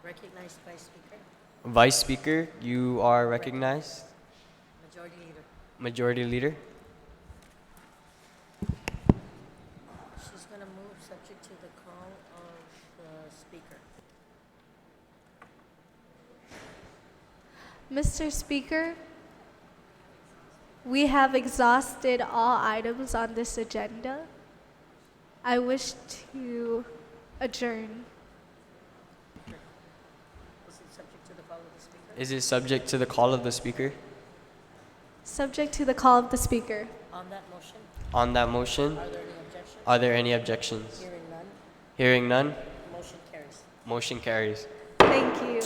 recognized Vice Speaker, Vice Speaker, you are recognized. Majority Leader. Majority Leader. She's going to move subject to the call of the Speaker. Mr. Speaker, we have exhausted all items on this agenda. I wish to adjourn. Is it subject to the call of the Speaker? Subject to the call of the Speaker. On that motion, On that motion, are there any objections? are there any objections? Hearing none, Hearing none, motion carries. motion carries. Thank you.